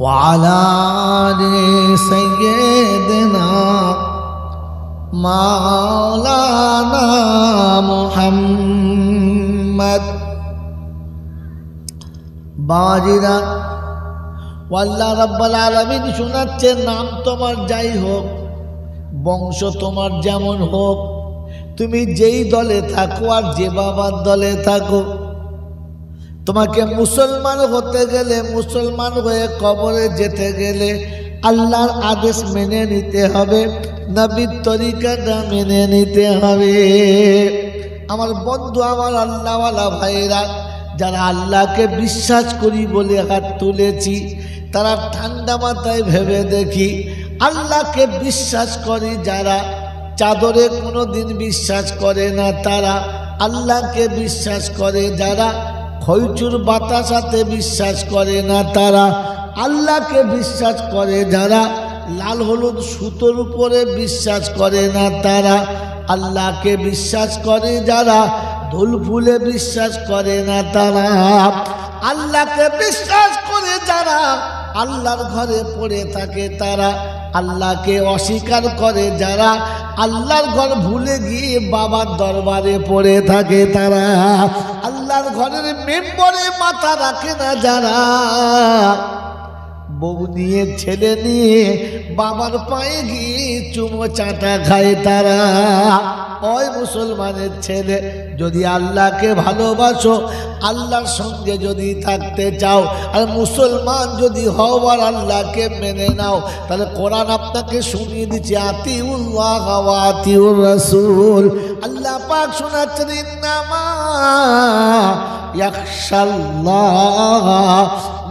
وعلى آل سيدنا مولانا محمد বাজিরা আল্লাহ রাব্বুল আলামিন শোনাচ্ছে, নাম তোমার যাই হোক, বংশ তোমার যেমন হোক, তুমি যেই দলে থাকো আর যে বাবার দলে থাকো, তোমাকে মুসলমান হতে গেলে, মুসলমান হয়ে কবরে যেতে গেলে আল্লাহর আদেশ মেনে নিতে হবে, নবীর তরিকাটা মেনে নিতে হবে। আমার বন্ধু, আমার আল্লাহওয়ালা ভাইরা, যারা আল্লাহকে বিশ্বাস করি বলে হাত তুলেছি, তারা ঠান্ডা মাথায় ভেবে দেখি, আল্লাহকে বিশ্বাস করি যারা, চাদরে কোনো দিন বিশ্বাস করে না তারা, আল্লাহকে বিশ্বাস করে যারা, খৈচুর বাতাসাতে বিশ্বাস করে না তারা, আল্লাহকে বিশ্বাস করে যারা, লাল হলুদ সুতোর উপরে বিশ্বাস করে না তারা, আল্লাহকে বিশ্বাস করে যারা, ধুল ফুলে বিশ্বাস করে না তারা, আল্লাহকে বিশ্বাস করে যারা, আল্লাহর ঘরে পড়ে থাকে তারা, আল্লাহকে অস্বীকার করে যারা, আল্লাহর ঘর ভুলে গিয়ে বাবার দরবারে পড়ে থাকে তারা, আল্লাহর ঘরের মেম্বরে মাথা রাখে না যারা, বউ নিয়ে ছেলে নিয়ে বাবার পায়ে গিয়ে চুমো চাটা খায় তারা। ওই মুসলমানের ছেলে, যদি আল্লাহকে ভালোবাসো, আল্লাহর সঙ্গে যদি থাকতে চাও, আর মুসলমান যদি হও আর আল্লাহকে মেনে নাও, তাহলে কোরআন আপনাকে শুনিয়ে দিচ্ছে, আতিউল্লাহ ওয়া আতিউর রাসূল। আল্লাহ পাক শোনাচ্ছেন, ইন্নামা ইয়াখশাল্লাহ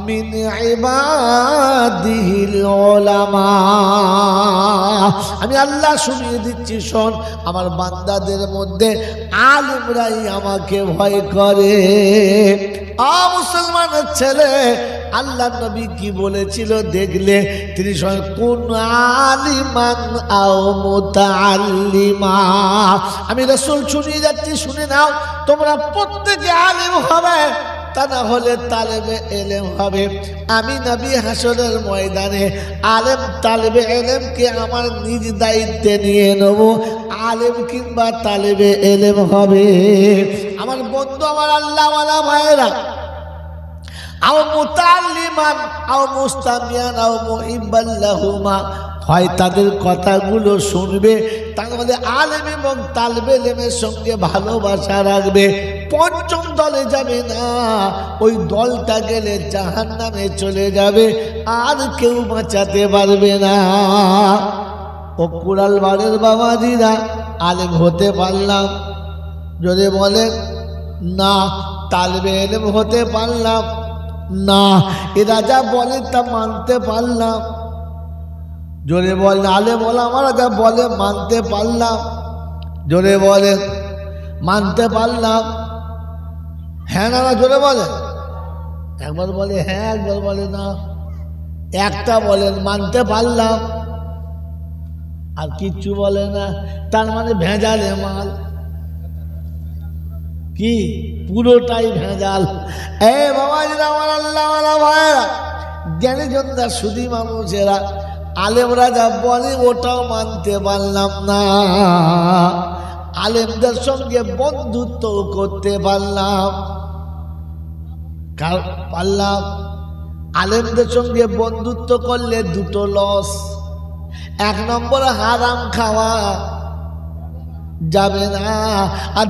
মিন ইবাদিহিল উলামা। আমি আল্লাহ শুনিয়ে দিচ্ছি, শোন, আমার বান্দাদের মধ্যে আলেমরাই আমাকে ভয় করে। মুসলমানের ছেলে, আল্লাহ নবী কি বলেছিল দেখলে? তিনি কোন আলিমান আও মুতাআল্লিমা। আমি রাসূল শুনিয়ে যাচ্ছি, শুনে নাও, তোমরা প্রত্যেকে আলেম হবে, তা না হলে তালেবে এলেম হবে। আমি নবী হাসরের ময়দানে আলেম তালেবে এলেমকে আমার নিজ দায়িত্বে নিয়ে নেব, আলেম কিংবা তালেবে এলেম হবে। আমার বন্ধু, আমার আল্লাহওয়ালা ভাইয়েরা, আও মুতাআল্লিমান আও মুস্তামিয়ান আও মুহিব্বান লাহুমা, হয় তাদের কথাগুলো শুনবে, তার মধ্যে আলেম এবং তালবে এলেমের সঙ্গে ভালোবাসা রাখবে, পঞ্চম দলে যাবে না। ওই দলটা গেলে জাহান্নামে চলে যাবে, আর কেউ বাঁচাতে পারবে না। ও কুড়াল বাড়ির বাবাজিরা, আলেম হতে পারলাম, যদি বলেন না, তালবে এলেম হতে পারলাম না, এরা যা বলে তা মানতে পারলাম, জোরে বলেন, আলেম ওলামারা যা বলে মানতে পারলাম, জোরে বলেন, মানতে পারলাম। হ্যাঁ না, জোরে বলেন, একবার বলে হ্যাঁ, একবার বলে না, একটা বলেন মানতে পারলাম, আর কিচ্ছু বলে না, তার মানে ভেজাল মাল। কি? পুরোটাই ভেজাল। এ বাবাজিরা, আমার আল্লাহওয়ালা ভাইয়েরা, জ্ঞানী জনতা সুধী মানুষেরা, আলেমরা যা বলে ওটাও মানতে পারলাম না, আলেমদের সঙ্গে বন্ধুত্ব করতে পারলাম, পারলাম। আলেমদের সঙ্গে বন্ধুত্ব করলে দুটো লস। এক নম্বর, হারাম খাওয়া যাবে না, আর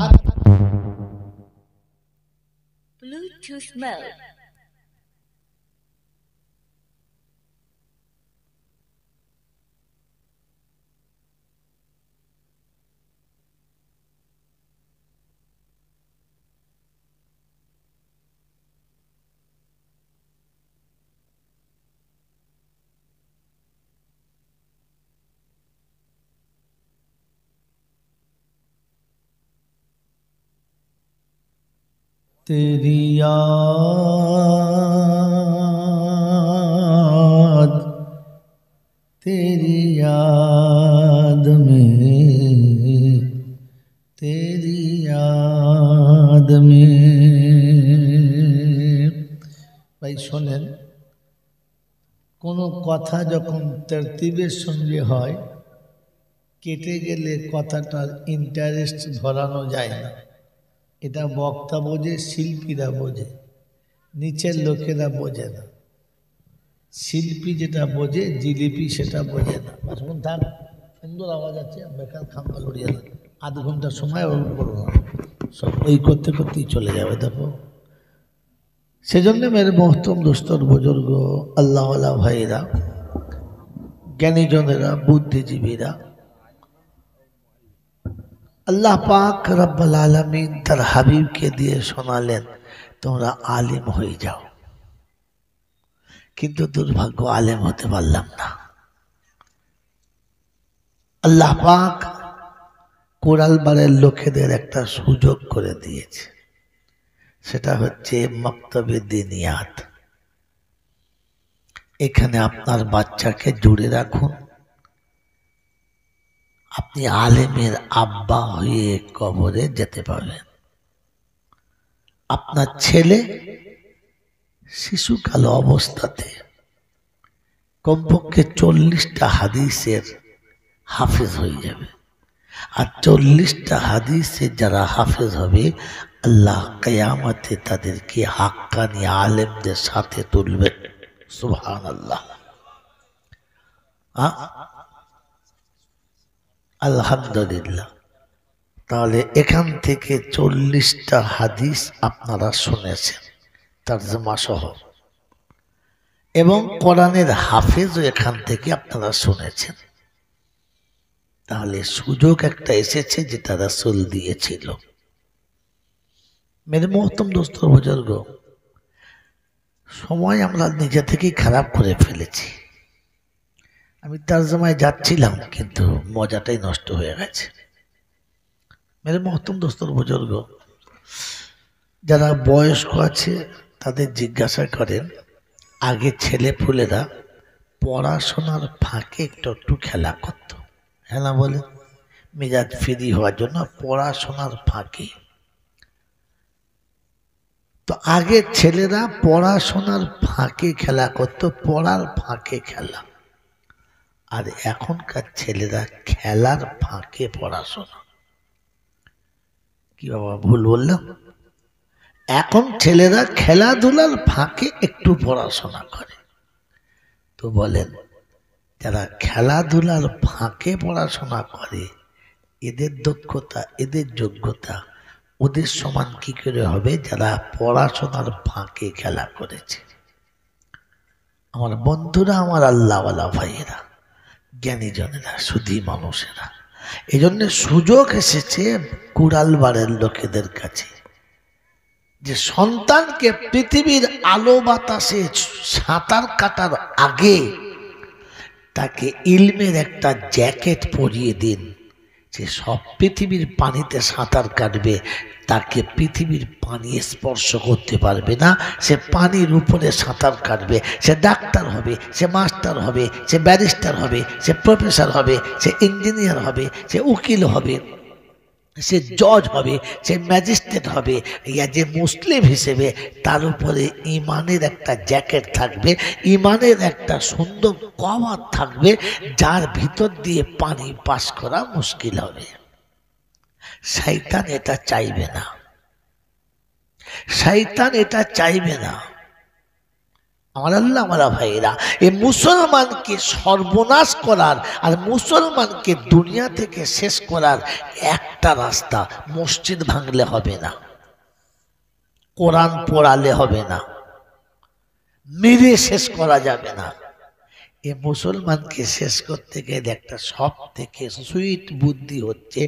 Bluetooth mode. तेरी याद, तेरी याद में, तेरी याद में। भाई শোনেন, কোনো কথা যখন তরতিবের সঙ্গে হয়, কেটে গেলে কথাটার ইন্টারেস্ট ধরানো যায় না। এটা বক্তা বোঝে, শিল্পীরা বোঝে, নিচের লোকেরা বোঝে না। শিল্পী যেটা বোঝে, জিলিপি সেটা বোঝে না। এখন তার সুন্দর আওয়াজ আছে, বেকার খাম্পা লড়িয়ে না, আধ ঘন্টা সময় ওর করবো না, সব ওই করতে করতেই চলে যাবে। দেখো, সেজন্য মেরে মহতম দোস্তর বুজুর্গ, আল্লাহওয়ালা ভাইরা, জ্ঞানীজনেরা, বুদ্ধিজীবীরা, আল্লাহ পাক রব্বুল আলামিন তার হাবিবকে দিয়ে শোনালেন, তোমরা আলেম হয়ে যাও। কিন্তু দুর্ভাগ্য, আলেম হতে পারলাম না। আল্লাহ পাক কোরালবাড়ের লোকেদের একটা সুযোগ করে দিয়েছে, সেটা হচ্ছে মক্তবে দিনিয়াত। এখানে আপনার বাচ্চাকে জুড়ে রাখুন, আপনি আলেমের আব্বা হয়ে কবরে যেতে পারবেন। আপনার ছেলে শিশুকাল অবস্থাতে কমপক্ষে 40টা হাদিসের হাফেজ হয়ে যাবে। আর 40টা হাদিসে যারা হাফেজ হবে, আল্লাহ কিয়ামতে তাদেরকে হাক্কানি আলেমদের সাথে তুলবে। সুবহানাল্লাহ, আলহামদুলিল্লাহ। তাহলে এখান থেকে 40টা হাদিস আপনারা শুনেছেন তরজমা সহ, এবং কোরআনের হাফেজও এখান থেকে আপনারা শুনেছেন। তাহলে সুযোগ একটা এসেছে যেটা রাসূল দিয়েছিল। মেরে মহতম দোস্ত বুজুর্গ, সময় আমরা নিজে থেকেই খারাপ করে ফেলেছি। আমি তরজমায় যাচ্ছিলাম, কিন্তু মজাটাই নষ্ট হয়ে গেছে। মেরে মহতম দোস্তর বুজুর্গ, যারা বয়স্ক আছে তাদের জিজ্ঞাসা করেন, আগে ছেলে পুলেরা পড়াশোনার ফাঁকে একটু খেলা করত। হ্যাঁ না বলে, মেজাজ ফ্রি হওয়ার জন্য পড়াশোনার ফাঁকে। তো আগে ছেলেরা পড়াশোনার ফাঁকে খেলা করত, পড়ার ফাঁকে খেলা। আর এখনকার ছেলেরা খেলার ফাঁকে পড়াশোনা। কি বাবা, ভুল বললাম? এখন ছেলেরা খেলাধুলার ফাঁকে একটু পড়াশোনা করে। তো বলেন, যারা খেলাধুলার ফাঁকে পড়াশোনা করে, এদের দক্ষতা, এদের যোগ্যতা ওদের সমান কি করে হবে যারা পড়াশোনার ফাঁকে খেলা করেছে? আমার বন্ধুরা, আমার আল্লাহওয়ালা ভাইয়েরা, জ্ঞানীজনেরা, শুধু মানুষেরা, এই জন্য সুযোগ এসেছে কুড়ালবাড়ের লোকেদের কাছে যে সন্তানকে পৃথিবীর আলো বাতাসে সাঁতার কাটার আগে তাকে ইলমের একটা জ্যাকেট পরিয়ে দিন। যে সব পৃথিবীর পানিতে সাঁতার কাটবে, তাকে পৃথিবীর পানি স্পর্শ করতে পারবে না। সে পানির উপরে সাঁতার কাটবে। সে ডাক্তার হবে, সে মাস্টার হবে, সে ব্যারিস্টার হবে, সে প্রফেসর হবে, সে ইঞ্জিনিয়ার হবে, সে উকিল হবে, সে জজ হবে, সে ম্যাজিস্ট্রেট হবে। ইয়া যে মুসলিম হিসেবে তার উপরে ইমানের একটা জ্যাকেট থাকবে, ইমানের একটা সুন্দর কভার থাকবে, যার ভিতর দিয়ে পানি পাস করা মুশকিল হবে। শয়তান এটা চাইবে না, শয়তান এটা চাইবে না। আমার আল্লাহ, আমার ভাইয়েরা, এই মুসলমানকে সর্বনাশ করার আর মুসলমানকে দুনিয়া থেকে শেষ করার একটা রাস্তা, মসজিদ ভাঙলে হবে না, কোরআন পড়ালে হবে না, মেরে শেষ করা যাবে না। এই মুসলমানকে শেষ করতে গেলে একটা সব থেকে সুইট বুদ্ধি হচ্ছে,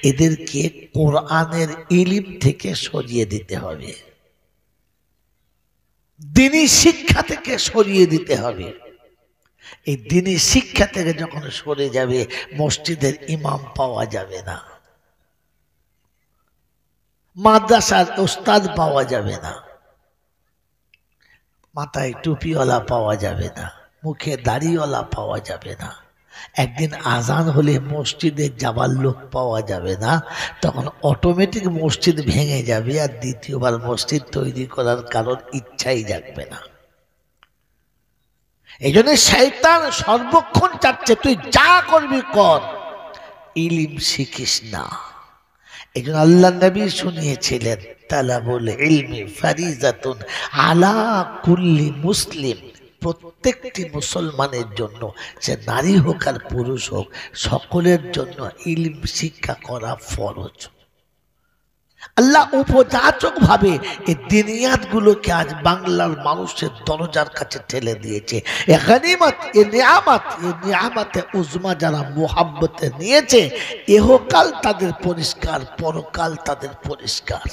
এদেরকে কোরআনের ইলম থেকে সরিয়ে দিতে হবে, দ্বীনি শিক্ষা থেকে সরিয়ে দিতে হবে। এই দ্বীনি শিক্ষা থেকে যখন সরে যাবে, মসজিদের ইমাম পাওয়া যাবে না, মাদ্রাসার উস্তাদ পাওয়া যাবে না, মাথায় টুপিওয়ালা পাওয়া যাবে না, মুখে দাড়িওয়ালা পাওয়া যাবে না। একদিন আজান হলে মসজিদে যাবার লোক পাওয়া যাবে না, তখন অটোমেটিক মসজিদ ভেঙে যাবে, আর দ্বিতীয়বার মসজিদ তৈরি করার কারণ ইচ্ছাই জাগবে না। এই জন্য শয়তান সর্বক্ষণ চাচ্ছে তুই যা করবি কর, ইলম শিখিস না। এই জন্য আল্লাহ নবী শুনিয়েছিলেন তালাবুল ইলমি ফারিজাতুন আলা কুল্লি মুসলিম, প্রত্যেকটি মুসলমানের জন্য, সে নারী হোক আর পুরুষ হোক, সকলের জন্য ইলম শিক্ষা করা ফরজ। আল্লাহ উপযাচক ভাবে এই দিনিয়াতগুলোকে আজ বাংলার মানুষের দরজার কাছে ঠেলে দিয়েছে। এ গনিমত, এ নিয়ামতে উজমা যারা মুহাব্বতে নিয়েছে, ইহকাল তাদের পরিষ্কার, পরকাল তাদের পরিষ্কার।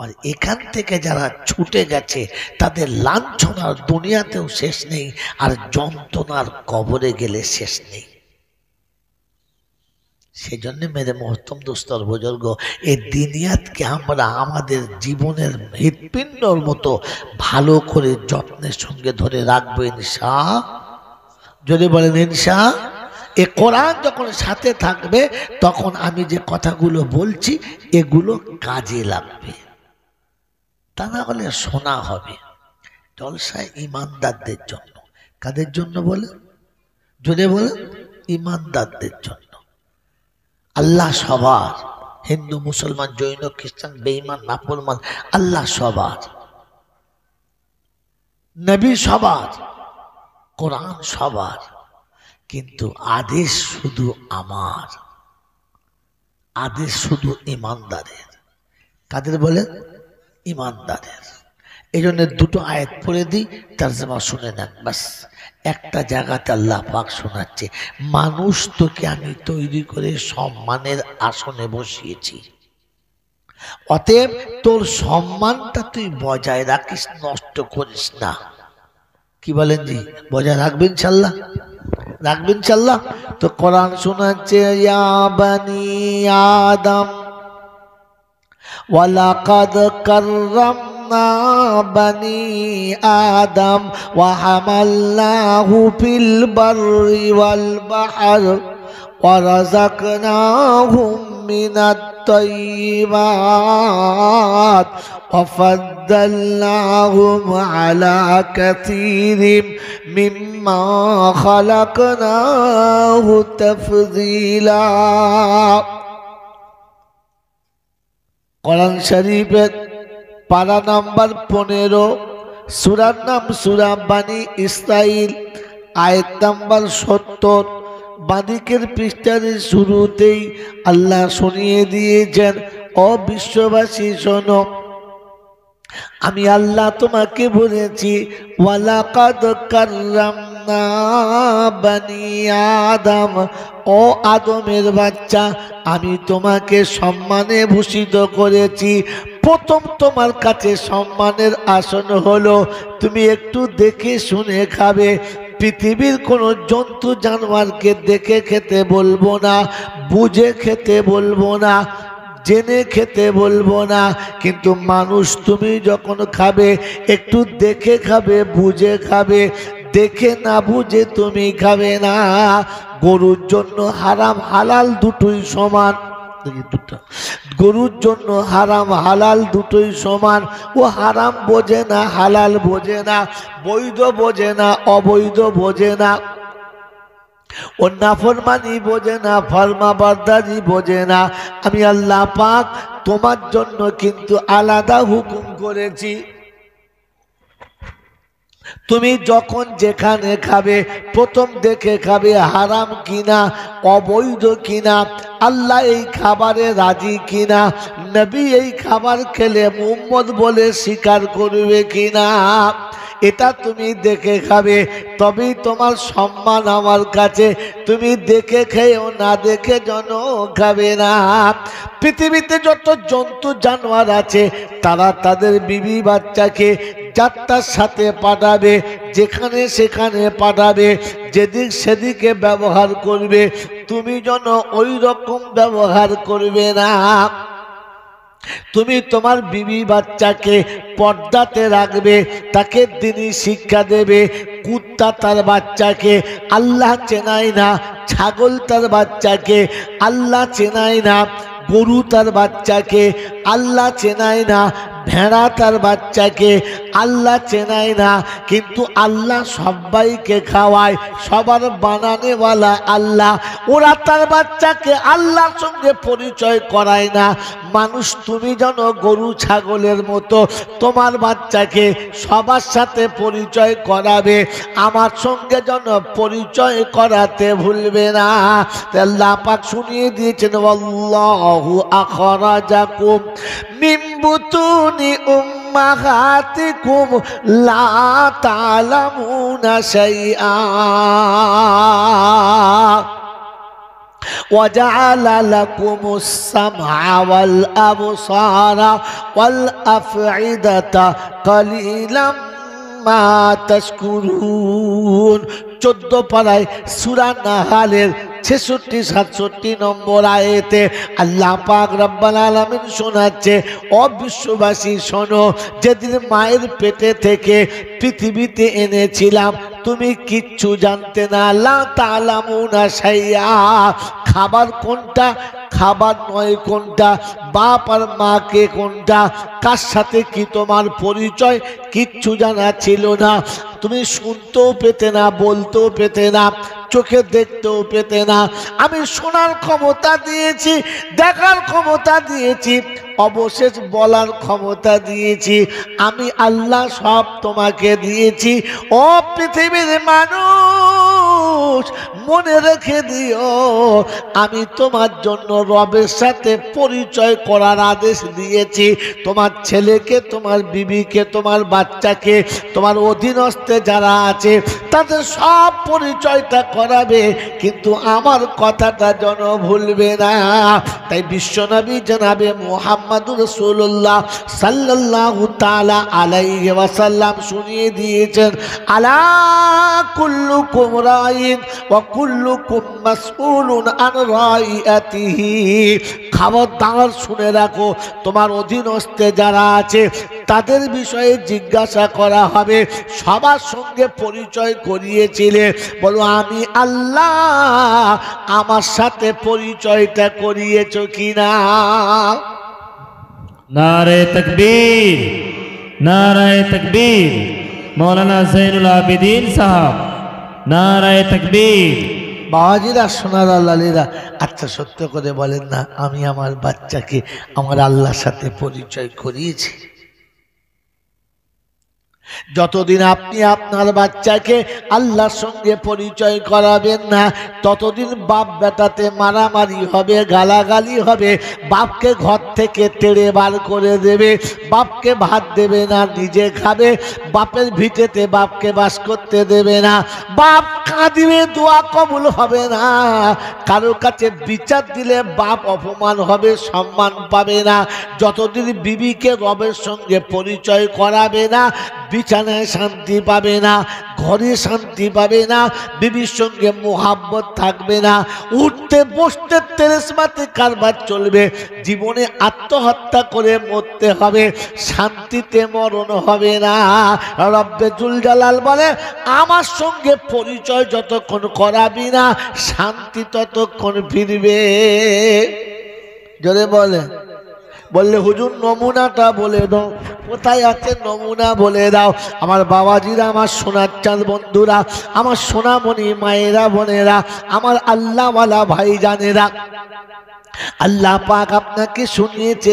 আর এখান থেকে যারা ছুটে গেছে তাদের লাঞ্ছনার দুনিয়াতেও শেষ নেই, আর যন্ত্রণার কবরে গেলে শেষ নেই। সেজন্য মেরে মহত্তম দোস্তর বুজুর্গ, এই দিনিয়াতকে আমরা আমাদের জীবনের হৃৎপিণ্ডর মতো ভালো করে যত্নের সঙ্গে ধরে রাখবো ইনশাআল্লাহ। যদি বলেন ইনশাআল্লাহ। এ কোরআন যখন সাথে থাকবে তখন আমি যে কথাগুলো বলছি এগুলো কাজে লাগবে, তা না হলে শোনা হবে। জলসায় ইমানদারদের জন্য। কাদের জন্য বলে? যদি বলে ইমানদারদের জন্য। আল্লাহ সবার, হিন্দু মুসলমান জৈন খ্রিস্টান বেঈমান নাফরমান, আল্লাহ সবার, নবী সবার, কোরআন সবার, কিন্তু আদেশ শুধু আমার, আদেশ শুধু ইমানদারের। কাদের বলে? ইমানদারের। এই জন্য দুটো আয়াত পড়ে দিই, তরজমা শুনে নেন বাস। একটা জায়গাতে আল্লাহ পাক শোনাচ্ছে, মানুষ তোকে আমি তৈরি করে সম্মানের আসনে বসিয়েছি, অতএব তোর সম্মানটা তুই বজায় রাখিস, নষ্ট করিস না। কি বলেন জি? বজায় রাখবেন ইনশাআল্লাহ? রাখবেন ইনশাআল্লাহ? তো কোরআন শোনাচ্ছে, ইয়া বানি আদম ওয়ালাকাদ কাররামনা বানি আদম ওয়া হামালনাহু ফিল বাররি ওয়াল বাহর ওয়া রাযাকনাহুম মিনাত তাইয়্যিবাত ওয়া ফাদ্দালনাহুম আলা কাসীরিম মিম্মা খালাকনাহু তাফযীলা। কোরআন শরীফের পারা নাম্বার 15, সূরার নাম সূরা বানি ইসরাইল, আয়াত নাম্বার 70। বাদিকের পৃষ্ঠার শুরুতেই আল্লাহ শুনিয়ে দিয়েছেন, ও বিশ্ববাসী শোনো, আমি আল্লাহ তোমাকে বলেছি, ওয়ালাকাদ কাররামনা বানি আদম, ও আদমের বাচ্চা, আমি তোমাকে সম্মানে ভূষিত করেছি। প্রথম তোমার কাছে সম্মানের আসন হলো তুমি একটু দেখে শুনে খাবে। পৃথিবীর কোনো জন্তু জানোয়ারকে দেখে খেতে বলবো না, বুঝে খেতে বলবো না, জেনে খেতে বলবো না, কিন্তু মানুষ তুমি যখন খাবে একটু দেখে খাবে, বুঝে খাবে। দেখে না বুঝে তুমি খাবে না। গরুর জন্য হারাম হালাল দুটোই সমান, গরুর জন্য হারাম হালাল দুটোই সমান। ও হারাম বোঝে না, হালাল বোঝে না, বৈধ বোঝে না, অবৈধ বোঝে না, ও নাফরমানি বোঝে না, ফরমাবরদারি বোঝে না। আমি আল্লাহ পাক তোমার জন্য কিন্তু আলাদা হুকুম করেছি। তুমি যখন যেখানে খাবে প্রথম দেখে খাবে হারাম কিনা, অবৈধ কিনা, আল্লাহ এই খাবারে রাজি কিনা, নবী এই খাবার খেলে মুহাম্মদ বলে স্বীকার করবে কিনা, এটা তুমি দেখে খাবে। তবেই তোমার সম্মান আমার কাছে। তুমি দেখে খেয়েও না দেখে যেন খাবে না। পৃথিবীতে যত জন্তু জানোয়ার আছে তারা তাদের বিবি বাচ্চাকে যাত্রার সাথে পাঠাবে, যেখানে সেখানে পাঠাবে, যেদিক সেদিকে ব্যবহার করবে। তুমি যেন ওই রকম ব্যবহার করবে না। তুমি তোমার বিবি বাচ্চাকে পর্দাতে রাখবে, তাকে দ্বীনি শিক্ষা দেবে। কুত্তা তার বাচ্চাকে আল্লাহ চেনায় না, ছাগল তার বাচ্চাকে আল্লাহ চেনায় না, গরু তার বাচ্চাকে আল্লাহ চেনায় না, ভেড়া তার বাচ্চাকে আল্লাহ চেনায় না, কিন্তু আল্লাহ সবাইকে খাওয়ায়, সবার বানানেওয়ালা আল্লাহ। ওরা তার বাচ্চাকে আল্লাহর সঙ্গে পরিচয় করায় না। মানুষ তুমি যেন গরু ছাগলের মতো তোমার বাচ্চাকে সবার সাথে পরিচয় করাবে, আমার সঙ্গে যেন পরিচয় করাতে ভুলবে না। আল্লাহ পাক শুনিয়ে দিয়েছেন, আল্লাহু আখরাজাকুম মিন বুতুনি উম্মাহাতিকুম লা তা'লামুনা শাইআ وجعل لكم السمع والأبصار والأفئدة قليلا ما تشكرون। 14 পারায় সূরা নাহালের 66-67 নম্বর আয়াতে আল্লাহ পাক রব্বুল আলামিন শোনাচ্ছে, ও বিশ্ববাসী শোনো, যেদিন মায়ের পেটে থেকে পৃথিবীতে এনেছিলাম তুমি কিচ্ছু জানতে না। লা তা'লামুনা শাইআ, খাবার কোনটা খাবার নয় কোনটা, বাপ আর মাকে কোনটা, কার সাথে কি তোমার পরিচয় কিচ্ছু জানা ছিল না। তুমি শুনতেও পেতে না, বলতেও পেতে না, চোখে দেখতেও পেতে না। আমি শোনার ক্ষমতা দিয়েছি, দেখার ক্ষমতা দিয়েছি, অবশেষ বলার ক্ষমতা দিয়েছি। আমি আল্লাহ সব তোমাকে দিয়েছি। ও পৃথিবীর মানুষ, মনে রেখে দিও, আমি তোমার জন্য রবের সাথে পরিচয় করার আদেশ দিয়েছি। তোমার ছেলেকে, তোমার বিবিকে, তোমার বাচ্চাকে, তোমার অধীনস্থে যারা আছে তাদের সব পরিচয়টা করাবে, কিন্তু আমার কথাটা যেন ভুলবে না। তাই বিশ্বনবী জনাবে মুহাম্মদুর রাসূলুল্লাহ সাল্লাল্লাহু তাআলা আলাইহি ওয়াসাল্লাম শুনিয়ে দিয়েছেন, আলা কুল্লুকুম রাইন ওয়া কুল্লুকুম মাসউলুন আন রাইয়াতিহি। খবরদার শুনে রাখো, তোমার অধীনস্থে যারা আছে তাদের বিষয়ে জিজ্ঞাসা করা হবে। সবার সঙ্গে পরিচয় করিয়েছিলে, বলো আমি আল্লাহ, আমার সাথে পরিচয়টা করিয়েছো কিনা? নারে তাকবীর, নারে তাকবীর। মৌলানা জৈনুল আবেদিন সাহেব, নারে তাকবীর। বাবাজিরা, সোনার আল্লাহরা, আচ্ছা সত্য করে বলেন না, আমি আমার বাচ্চাকে আমার আল্লাহর সাথে পরিচয় করিয়েছি? যতদিন আপনি আপনার বাচ্চাকে আল্লাহর সঙ্গে পরিচয় করাবেন না, ততদিন বাপ বেটাতে মারামারি হবে, গালাগালি হবে, বাপকে ঘর থেকে তেড়ে বার করে দেবে, বাপকে ভাত দেবে না, নিজে খাবে, বাপের ভিটেতে বাপকে বাস করতে দেবে না, বাপ কাঁদিবে, দোয়া কবুল হবে না, কারো কাছে বিচার দিলে বাপ অপমান হবে, সম্মান পাবে না। যতদিন বিবিকে রবের সঙ্গে পরিচয় করাবে না, বিছানায় শান্তি পাবে না, ঘরে শান্তি পাবে না, বিবির সঙ্গে মোহাব্বত থাকবে না, উঠতে বসতে তেরেসমাতে কারবার চলবে, জীবনে আত্মহত্যা করে মরতে হবে, শান্তিতে মরণ হবে না। রব্বে জুল জালাল বলে, আমার সঙ্গে পরিচয় যতক্ষণ করাবি না, শান্তি ততক্ষণ ফিরবে। যদি বললে হুজুর নমুনাটা বলে দাও, কোথায় আছে নমুনা বলে দাও। আমার বাবাজিরা, আমার সোনার চাঁদ বন্ধুরা, আমার সোনামণি মায়েরা, বোনেরা, আমার আল্লাহওয়ালা ভাই জানেরা, আল্লাহ পাক আপনাকে শুনিয়েছে,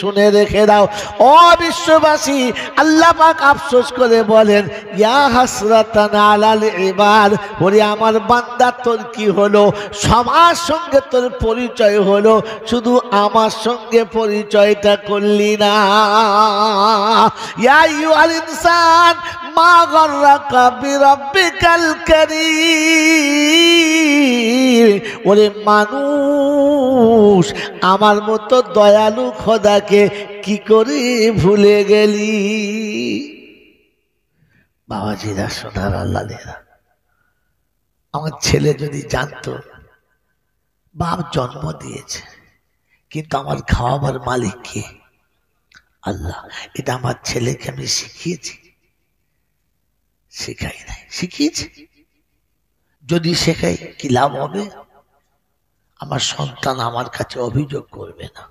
শুনে রেখে দাও। ও বিশ্ববাসী, আল্লাহ পাক আফসোস করে বলেন, ইয়া হাসরাতান আলাল ইবাদ, ওরে আমার বান্দা, তোর কি হলো? সবার সঙ্গে তোর পরিচয় হলো, শুধু আমার সঙ্গে পরিচয়টা করলি না। ইয়া আইয়ুহাল ইনসান মা গাররাকা বিরাব্বিকাল কারীম, ওরে মানুষ, আমার মতো দয়ালু খোদাকে কি করে ভুলে গেলি? বাবাজিরা, সোনার আল্লাহরা, আমার ছেলে যদি জানতো বাপ জন্ম দিয়েছে, কিন্তু আমার খাওয়াবার মালিক কে? আল্লাহ। এটা আমার ছেলেকে আমি শিখিয়েছি? শেখাই নাই। শিখিয়েছি? যদি শেখাই কি লাভ হবে? আমার সন্তান আমার কাছে অভিযোগ করবে না।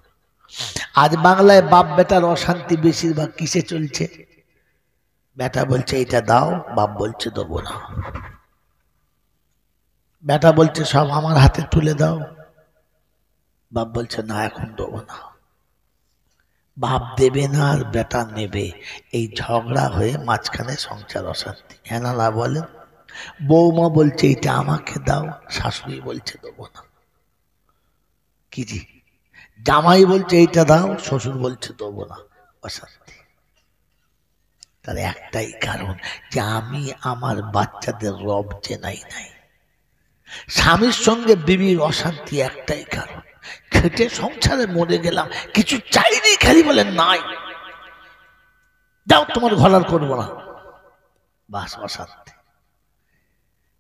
আজ বাংলায় বাপ বেটার অশান্তি বেশিরভাগ কিসে চলছে? বেটা বলছে এটা দাও, বাপ বলছে দেবো না। বেটা বলছে সব আমার হাতে তুলে দাও, বাপ বলছে না এখন দেবো না। বাপ দেবে না আর বেটা নেবে, এই ঝগড়া হয়ে মাঝখানে সংসার অশান্তি। হেনালা বলেন, বৌমা বলছে এটা আমাকে দাও, শাশুড়ি বলছে দেবো না। কি জি, জামাই বলছে এইটা দাও, শ্বশুর বলছে দেবো না, অশান্তি। তার একটাই কারণ যে আমি আমার বাচ্চাদের রব চেনাই নাই। স্বামীর সঙ্গে বিবির অশান্তি একটাই কারণ, খেটে সংসারে মরে গেলাম, কিছু চাইনি, খালি বলেন নাই, যাও তোমার ঘর আর করবো না, বাস অশান্তি।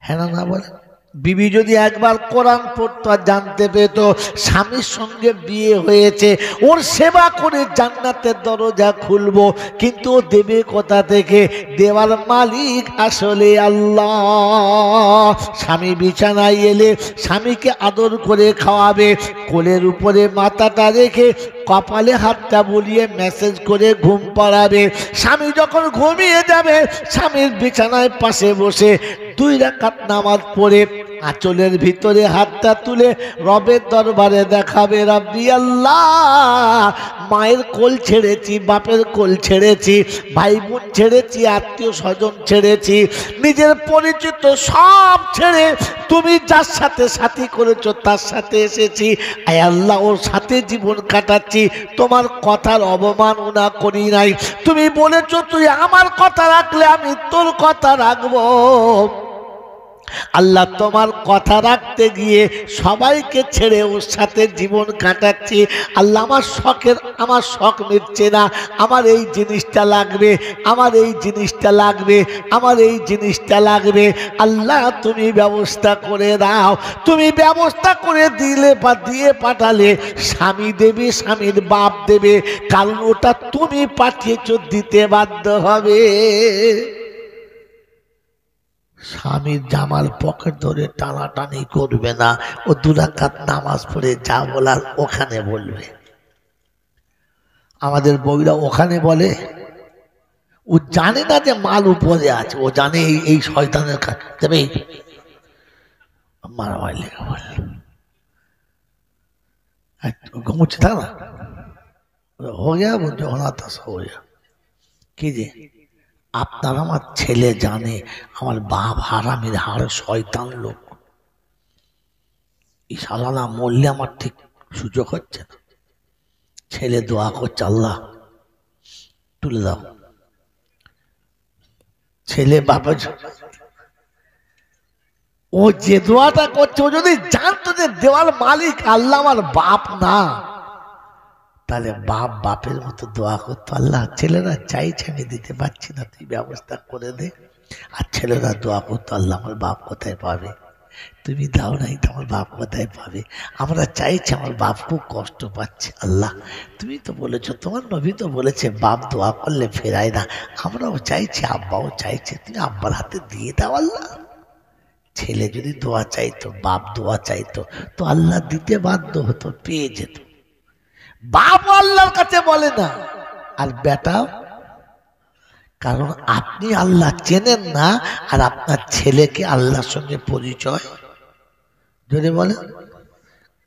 হ্যাঁ না বলে, বিবি যদি একবার কোরআন পড়তো আর জানতে পেত স্বামীর সঙ্গে বিয়ে হয়েছে, ওর সেবা করে জান্নাতের দরজা খুলবো, কিন্তু ও দেবে কোথা থেকে? দেওয়ার মালিক আসলে আল্লাহ। স্বামী বিছানায় এলে স্বামীকে আদর করে খাওয়াবে, কোলের উপরে মাথাটা রেখে কপালে হাতটা বুলিয়ে মেসেজ করে ঘুম পাড়াবে। স্বামী যখন ঘুমিয়ে যাবে স্বামীর বিছানায় পাশে বসে 2 রাকাত নামাজ পড়ে আঁচলের ভিতরে হাতটা তুলে রবের দরবারে দেখাবে, রাব্বি আল্লাহ, মায়ের কোল ছেড়েছি, বাপের কোল ছেড়েছি, ভাই বোন ছেড়েছি, আত্মীয় স্বজন ছেড়েছি, নিজের পরিচিত সব ছেড়ে তুমি যার সাথে সাথী করেছো তার সাথে এসেছি। আয় আল্লাহ, ওর সাথে জীবন কাটাচ্ছি, তোমার কথার অবমাননা করি নাই। তুমি বলেছো তুই আমার কথা রাখলে আমি তোর কথা রাখবো। আল্লাহ, তোমার কথা রাখতে গিয়ে সবাইকে ছেড়ে ওর সাথে জীবন কাটাচ্ছি। আল্লাহ, আমার শখ মিটছে না, আমার এই জিনিসটা লাগবে, আমার এই জিনিসটা লাগবে, আমার এই জিনিসটা লাগবে। আল্লাহ, তুমি ব্যবস্থা করে দাও। তুমি ব্যবস্থা করে দিলে বা দিয়ে পাঠালে স্বামী দেবে, স্বামীর বাপ দেবে, কারণ ওটা তুমি পাঠিয়েছ, দিতে বাধ্য হবে। স্বামীর জামার পকেট ধরে টানাটানি করবে না, ও 2 রাকাত নামাজ পড়ে যা বলার ওখানে বলবে। আমাদের বউরা ওখানে বলে, ও জানে না যে মাল উপরে আছে, ও জানে এই শয়তানের কাছে তবে মারামারি লেগে বলে ঘুমোচ্ছে, থাক না হো গিয়া বলছে অনাথ হো গিয়া। কি যে আপনার আমার ছেলে জানে আমার বাপ হারামির হাড় শয়তান লোক, এই সালানা মরলে আমার ঠিক সুযোগ হচ্ছে না। ছেলে দোয়া করছে, আল্লাহ তুলে দাও। ছেলে বাপের ও যে দোয়াটা করছে, ও যদি জানতো যে দেওয়ার মালিক আল্লাহ আমার বাপ না, তাহলে বাপ বাপের মতো দোয়া করতো, আল্লাহ ছেলেরা চাইছে আমি দিতে পারছি না, তুই ব্যবস্থা করে দে। আর ছেলেরা দোয়া করতো, আল্লাহ আমার বাপ কোথায় পাবে, তুমি দাও নাই তো আমার বাপ কোথায় পাবে। আমরা চাইছি, আমার বাপ খুব কষ্ট পাচ্ছে, আল্লাহ তুমি তো বলেছো, তোমার নবী তো বলেছে বাপ দোয়া করলে ফেরায় না, আমরাও চাইছি, আব্বাও চাইছে, তুমি আব্বার হাতে দিয়ে দাও আল্লাহ। ছেলে যদি দোয়া চাইতো, বাপ দোয়া চাইতো, তো আল্লাহ দিতে বাধ্য হতো, পেয়ে যেত। বাপ আল্লাহর কাছে বলে না, আর বেটা, কারণ আপনি আল্লাহ চেনেন না, আর আপনার ছেলেকে আল্লাহর সঙ্গে পরিচয় যদি বলেন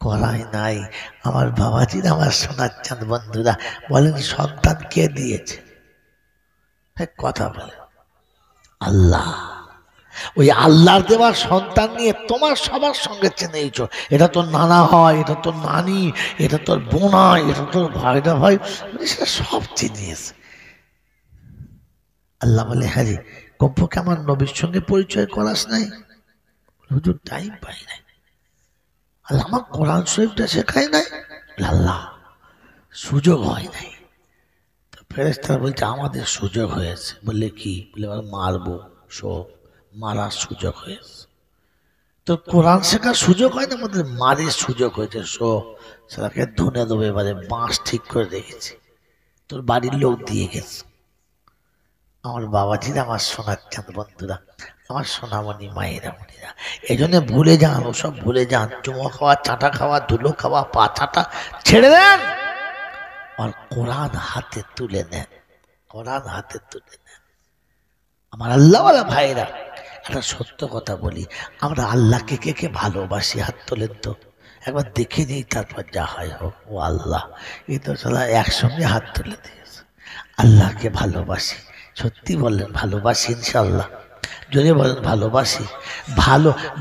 করাই নাই। আমার বাবাজির, আমার সোনার চাঁদ বন্ধুরা বলেন, সন্তান কে দিয়েছে? কথা বলে আল্লাহ। ওই আল্লাহর দেওয়ার সন্তান নিয়ে তোমার সবার সঙ্গে চেনেছ, এটা তোর নানা হয়, এটা তোর নানি, এটা তোর বোনা, এটা তোর ভাইরা ভাই, সেটা সব চিনিয়েছে। আল্লাহ বলে, হ্যাঁ রে, কমপক্ষে আমার নবীর সঙ্গে পরিচয় করাস নাই? হুজুর টাইম পাই নাই। আল্লাহ আমার কোরআন শরীফটা শেখায় নাই? আল্লাহ সুযোগ হয় নাই। তো ফেরেশতারা বলছে আমাদের সুযোগ হয়েছে। বললে কি? বলে মারবো, সব মারার সুযোগ হয়েছে। তো কোরআন শেখার সুযোগ হয় না, আমাদের মারের সুযোগ হয়েছে। সেটাকে ধনে দেবো, এবারে বাঁশ ঠিক করে রেখেছি, তোর বাড়ির লোক দিয়ে গেছে। আমার বাবাজিরা, আমার সোনার চাঁদ বন্ধুরা, আমার সোনামণি মায়েরা মণিরা, এই জন্য ভুলে যান, ওসব ভুলে যান। চুমো খাওয়া, চাটা খাওয়া, ধুলো খাওয়া, পা চাটা ছেড়ে দেন। আর কোরআন হাতে তুলে নেন, কোরআন হাতে তুলে নেন। আমার আল্লাহওয়ালা ভাইরা, একটা সত্য কথা বলি, আমরা আল্লাহকে কে কে ভালোবাসি? হাত তোলেন তো, একবার দেখে নিই, তারপর যা হয় হোক। ও আল্লাহ, এই তো সালা একসঙ্গে হাত তুলে দিয়েছে। আল্লাহকে ভালোবাসি, সত্যি বললেন ভালোবাসি ইনশাল্লাহ? যদি বলেন ভালোবাসি।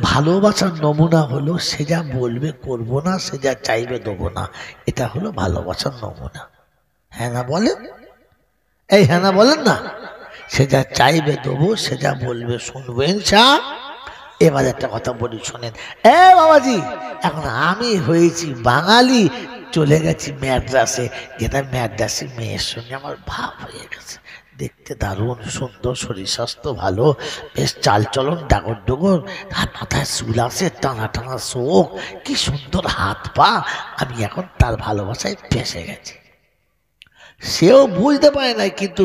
ভালোবাসার নমুনা হলো সে যা বলবে করব না, সে যা চাইবে দেবো না। এটা হলো ভালোবাসার নমুনা। হ্যাঁ না বলেন? এই হ্যাঁ না বলেন না? সে যা চাইবে দেবো, সে যা বলবে শুনবো ইনশাআল্লাহ। এবার একটা কথা বলি শোনেন। বাবাজি, এখন আমি হয়েছি বাঙালি, চলে গেছি ম্যাড্রাসে, যেটা ম্যাড্রাসে মেয়ের সঙ্গে আমার ভাব হয়ে গেছে। দেখতে দারুণ সুন্দর, শরীর স্বাস্থ্য ভালো, বেশ চালচলন ডাগর ডগর, আর মাথায় চুল আছে, টানা টানা চোখ, কি সুন্দর হাত পা। আমি এখন তার ভালোবাসায় ফেঁসে গেছি। সেও বুঝতে পারে না, কিন্তু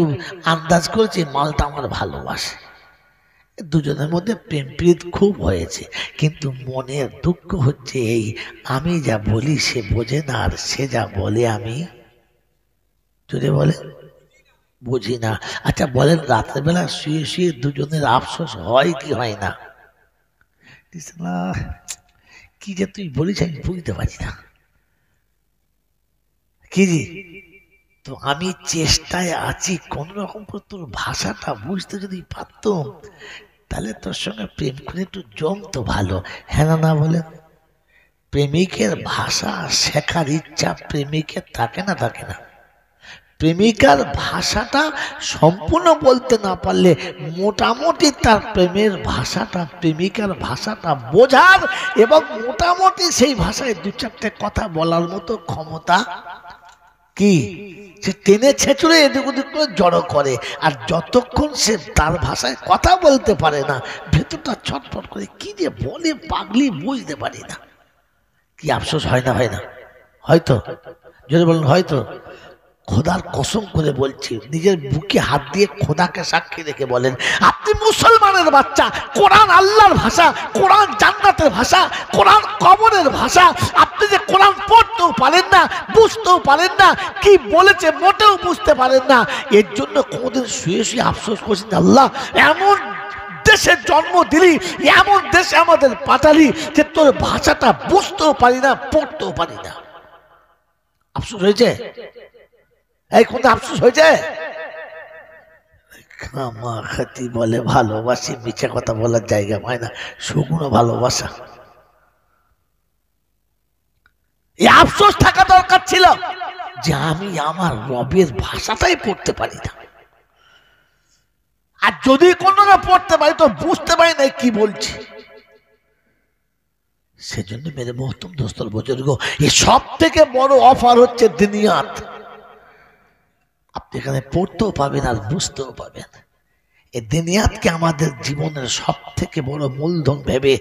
আন্দাজ করেছে মালটা আমার ভালোবাসে। দুজনের মধ্যে প্রেম প্রীত খুব হয়েছে, কিন্তু মনের দুঃখ হচ্ছে এই, আমি যা বলি সে বোঝে না, আর সে যা বলে আমি যদি বলে বুঝি না। আচ্ছা বলেন, রাত্রেবেলা শুয়ে শুয়ে দুজনের আফসোস হয় কি হয় না? কি যে তুই বলিস আমি বুঝতে পারি না কি জি। তো আমি চেষ্টায় আছি কোন রকম করে তোর ভাষাটা বুঝতে যদি পারতাম, তাহলে তোর সঙ্গে প্রেম করে একটু জমতো ভালো। হ্যাঁ না বলে? প্রেমিকের ভাষা শেখার ইচ্ছা প্রেমিকের থাকে না, থাকে না। প্রেমিকার ভাষাটা সম্পূর্ণ বলতে না পারলে মোটামুটি তার প্রেমের ভাষাটা, প্রেমিকার ভাষাটা বোঝার এবং মোটামুটি সেই ভাষায় দু চারটে কথা বলার মতো ক্ষমতা কি সে টেনে ছেঁচড়ে এদিক ওদিক করে জড়ো করে। আর যতক্ষণ সে তার ভাষায় কথা বলতে পারে না, ভেতরটা ছটফট করে কি যে বলে পাগলি বুঝতে পারি না। কি আফসোস হয় না? হয় না? হয়তো যদি বলেন হয়তো। খোদার কসম করে বলছি, নিজের বুকে হাত দিয়ে খোদাকে সাক্ষী রেখে বলেন, আপনি মুসলমানের বাচ্চা, কোরআন আল্লাহর ভাষা, কোরআন জান্নাতের ভাষা, কোরআন কবরের ভাষা। আপনি যে কোরআন পড়তেও পারেন না, বুঝতেও পারেন না, কি বলেছে মোটেও বুঝতে পারেন না, এর জন্য কোনদিন শুয়ে শুয়ে আফসোস করছেন, আল্লাহ এমন দেশে জন্ম দিলি, এমন দেশে আমাদের পাঠালি যে তোর ভাষাটা বুঝতেও পারি না, পড়তেও পারি না। আফসোস হয়েছে? এই কোন আফসোস হয়েছে? খামাখাতি বলে ভালোবাসি, মিছে কথা বলার জায়গা পায় না, শুকনো ভালোবাসা। এই আফসোস থাকা দরকার ছিল যে আমি আমার রবের ভাষাটাই পড়তে পারি না। আর যদি কোনো না পড়তে পারি তো বুঝতে পারি না কি বলছি। সেজন্য মেরে মহতম দোস্তর বুজুর্গ, এই সব থেকে বড় অফার হচ্ছে দুনিয়াত। আপনি এখানে পড়তেও পাবেন আর বুঝতেও পাবেন। এই দুনিয়াতকে আমাদের জীবনের সব থেকে বড় মূলধন ভেবে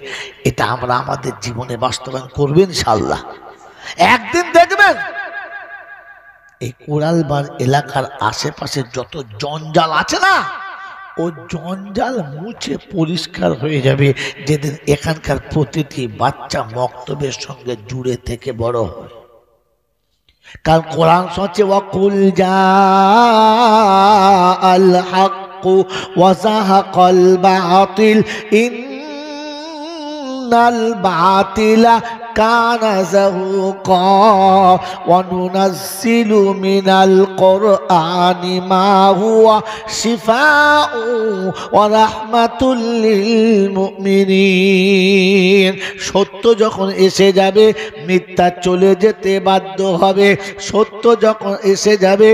এটা আমরা আমাদের জীবনে বাস্তবায়ন করবেন ইনশাআল্লাহ। একদিন দেখবেন এই কোরালবাগ এলাকার আশেপাশে যত জঞ্জাল আছে না, ও জঞ্জাল মুছে পরিষ্কার হয়ে যাবে যেদিন এখানকার প্রতিটি বাচ্চা মক্তবের সঙ্গে জুড়ে থেকে বড় হয়। কারণ কোরআন সচ্ছে ওয়াকুল জাআল হাক্কু ওয়া যাহাকাল বাতিল ইন্নাল বাতিলা কানা যাহুকা ওয়া নুনাজ্জিলু মিনাল কুরআনি মা হুয়া শিফাউ ওয়া রাহমাতুল লিল মুমিনিন। সত্য যখন এসে যাবে মিথ্যা চলে যেতে বাধ্য হবে, সত্য যখন এসে যাবে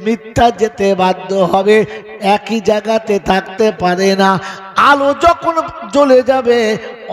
মিথ্যা যেতে বাধ্য হবে, একই জায়গাতে থাকতে পারে না। আলো যখন জ্বলে যাবে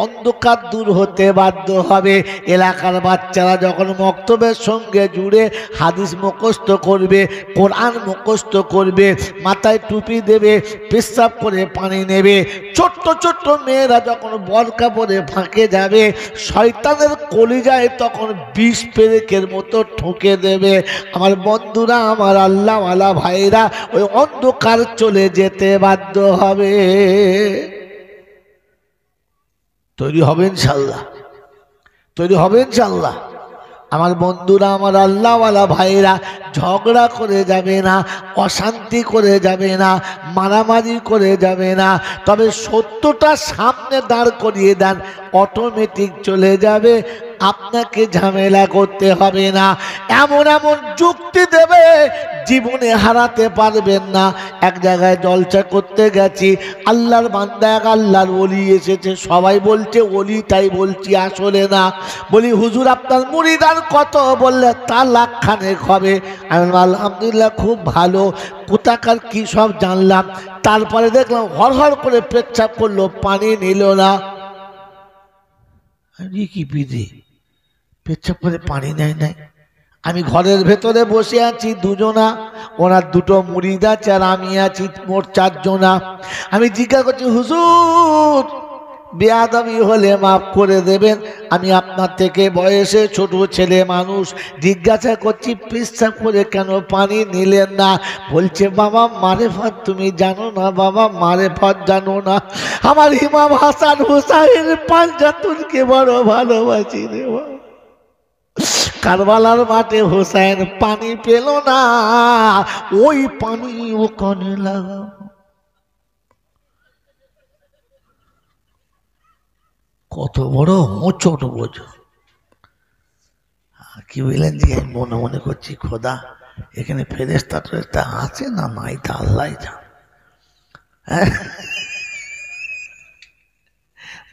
অন্ধকার দূর হতে বাধ্য হবে। এলাকার বাচ্চারা যখন মক্তবের সঙ্গে জুড়ে হাদিস মুখস্থ করবে, কোরআন মুখস্থ করবে, মাথায় টুপি দেবে, পেশাব করে পানি নেবে, ছোট্ট ছোট্ট মেয়েরা যখন বরকা পরে ফাঁকে যাবে, শয়তানের কলিজায় তখন বিষ পেরেকের মতো ঠুকে দেবে। আমার বন্ধুরা, আমার আল্লাহওয়ালা ভাইরা, ওই অন্ধকার চলে যেতে বাধ্য হবে। তৈরি হবে ইনশাআল্লাহ, তৈরি হবে ইনশাআল্লাহ। আমার বন্ধুরা, আমার আল্লাহওয়ালা ভাইরা, ঝগড়া করে যাবে না, অশান্তি করে যাবে না, মারামারি করে যাবে না, তবে সত্যটা সামনে দাঁড় করিয়ে দেন, অটোমেটিক চলে যাবে, আপনাকে ঝামেলা করতে হবে না। এমন এমন যুক্তি দেবে জীবনে হারাতে পারবেন না। এক জায়গায় জলসা করতে গেছি, আল্লাহর বান্দা এক আল্লাহর ওলি এসেছে, সবাই বলছে ওলি, তাই বলছি আসলে না। বলি হুজুর আপনার মুরিদান কত? বললে তা লাখখানেক হবে। আমি আলহামদুলিল্লাহ খুব ভালো, কোথাকার কি সব জানলাম। তারপরে দেখলাম হরহর করে পেচ্ছাপ করলো, পানি নিল না। কি বিধি, পেচ্ছাপ করে পানি নেয় নাই। আমি ঘরের ভেতরে বসে আছি, দুজনা, ওনার দুটো মুরিদ আছে আর আমি আছি, মোট চারজনা। আমি জিজ্ঞাসা করছি, হুজুর বেয়াদবি হলে মাফ করে দেবেন, আমি আপনার থেকে বয়সে ছোট ছেলে মানুষ, জিজ্ঞাসা করছি পেচ্ছাপ করে কেন পানি নিলেন না? বলছে বাবা মারেফত তুমি জানো না, বাবা মারেফত জানো না। আমার ইমাম হাসান হুসাইন পাঞ্জাতুনকে বড় ভালোবাসি রে বাবা। কারবালার মাঠে হোসেন পানি পেল না, ওই পানি ওখানে লাগাও। কত বড় মোচট বোঝো। কি বললেন যে মনে মনে করছি খোদা এখানে ফেরেশতা টেরেশতা আছে না নাই তা আল্লাহ জান।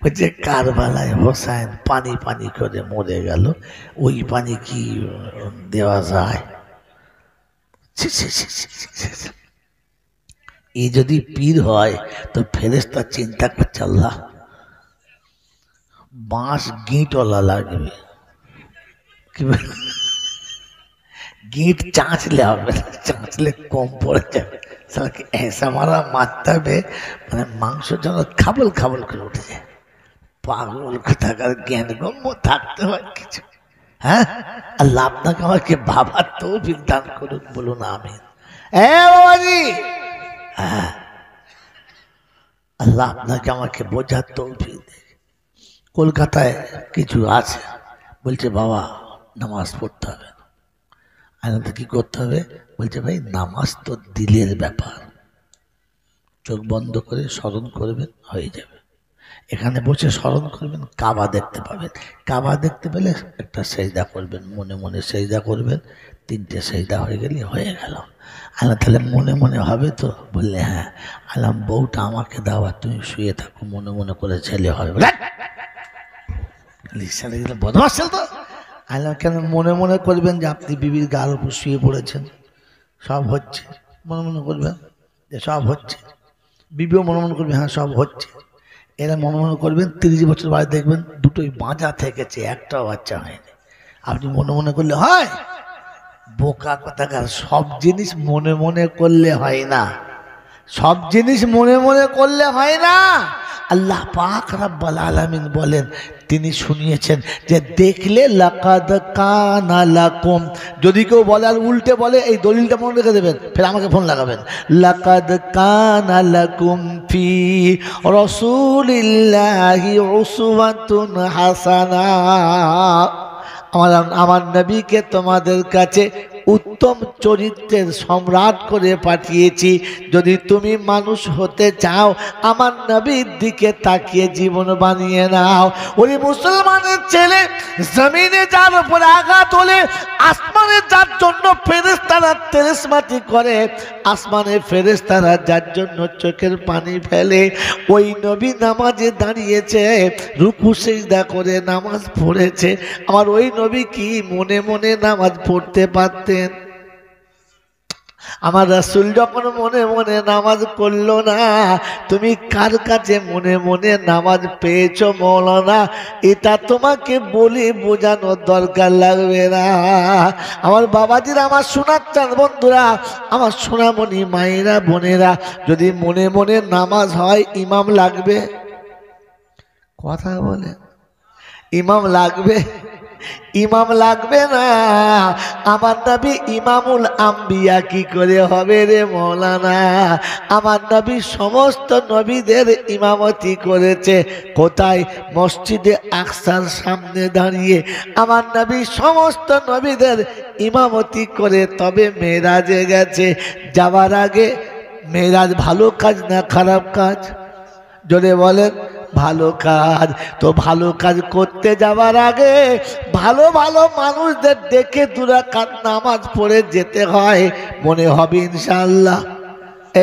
বলছে কারবালায় হোসেন পানি পানি করে মরে গেল, ওই পানি কি দেওয়া যায়? এ যদি পীর হয় তো ফেরেশতা চিন্তা করছে আল্লাহ বাঁশ গিঁটওয়ালা লাগবে। কি গিঁট চাঁচলে হবে, চাঁচলে কম পড়ে যাবে। ऐसा मारा मारता হবে মানে মাংস যেন খাবল খাবল করে উঠে যায়। পাগল কোথাকার জ্ঞানগম্য থাকতে হয় কিছু। হ্যাঁ, আল্লাহ আপনাকে আমাকে ভাবার তৌফিক দান করুন, বলুন আমিন। বাবাজি, হ্যাঁ, আল্লাহ আপনাকে আমাকে বোঝার তৌফিক দেয়। কলকাতায় কিছু আছে, বলছে বাবা নামাজ পড়তে হবে না। আইনাতে কি করতে হবে? বলছে ভাই নামাজ তো দিলের ব্যাপার, চোখ বন্ধ করে স্মরণ করবেন, হয়ে যাবে। এখানে বসে স্মরণ করবেন, কাবা দেখতে পাবেন। কাবা দেখতে পেলে একটা সেজদা করবেন, মনে মনে সেজদা করবেন, 3টে সেজদা হয়ে গেলে হয়ে গেল। আল্লাহ তাহলে মনে মনে হবে তো? বললে হ্যাঁ। আলাম বউটা আমাকে দাও, তুমি শুয়ে থাকো, মনে মনে করে ছেলে হবে। বদমাস ছেলে তো। আল্লাহ কেন মনে মনে করবেন যে আপনি বিবির গার উপর শুয়ে পড়েছেন, সব হচ্ছে, মনে মনে করবেন যে সব হচ্ছে। বিবিও মনে মনে করবে হ্যাঁ সব হচ্ছে। এরা মনে মনে করবেন 30 বছর বাড়ি দেখবেন দুটোই বাঁচা থেকেছে, একটাও বাচ্চা হয়নি। আপনি মনে মনে করলে হয়? বোকা কথাকার, সব জিনিস মনে মনে করলে হয় না, সব জিনিস মনে মনে করলে হয় না। আল্লাহ পাক রব্বুল আলামিন বলেন, তিনি শুনিয়েছেন যে দেখলে লাকাদ কানা লাকুম। যদি কেউ বলে আর উল্টে বলে, এই দলিলটা মনে রেখে দেবেন, ফের আমাকে ফোন লাগাবেন। লাকাদ কানা লাকুম ফি রাসূলিল্লাহি উসওয়াতুন হাসানা। আমার নবীকে তোমাদের কাছে উত্তম চরিত্রের সম্রাট করে পাঠিয়েছি। যদি তুমি মানুষ হতে চাও, আমার নবীর দিকে তাকিয়ে জীবন বানিয়ে নাও। ওই মুসলমানের ছেলে জমিনে যার উপরে আঘাত হলে আসমানে যার জন্য ফেরেশতারা তেরেসমাতি করে, আসমানে ফেরেশতারা যার জন্য চোখের পানি ফেলে, ওই নবী নামাজে দাঁড়িয়েছে, রুকু সিজদা করে নামাজ পড়েছে। আমার ওই নবী কি মনে মনে নামাজ পড়তে পারতেন? আমার রাসূল যখন মনে মনে নামাজ পড়লো না, তুমি কার কাছে মনে মনে নামাজ পেয়েছো মৌলানা? এটা তোমাকে বলে বোঝানোর দরকার লাগবে না। আমার বাবাজিরা, আমার শোনাচ্ছেন বন্ধুরা, আমার সোনামণি মায়েরা বোনেরা, যদি মনে মনে নামাজ হয় ইমাম লাগবে? কথা বলে ইমাম লাগবে? ইমাম লাগবে না। আমার নবী ইমামুল আম্বিয়া কি করে হবে রে মৌলানা? আমার নবী সমস্ত নবীদের ইমামতি করেছে। কোথায়? মসজিদে আকসার সামনে দাঁড়িয়ে আমার নবী সমস্ত নবীদের ইমামতি করে তবে মেরাজে গেছে। যাওয়ার আগে মেরাজ ভালো কাজ না খারাপ কাজ? জোরে বলেন। ভালো কাজ। তো ভালো কাজ করতে যাওয়ার আগে ভালো ভালো মানুষদের দেখে 2 রাকাত নামাজ পড়ে যেতে হয়। মনে হবে ইনশাআল্লাহ।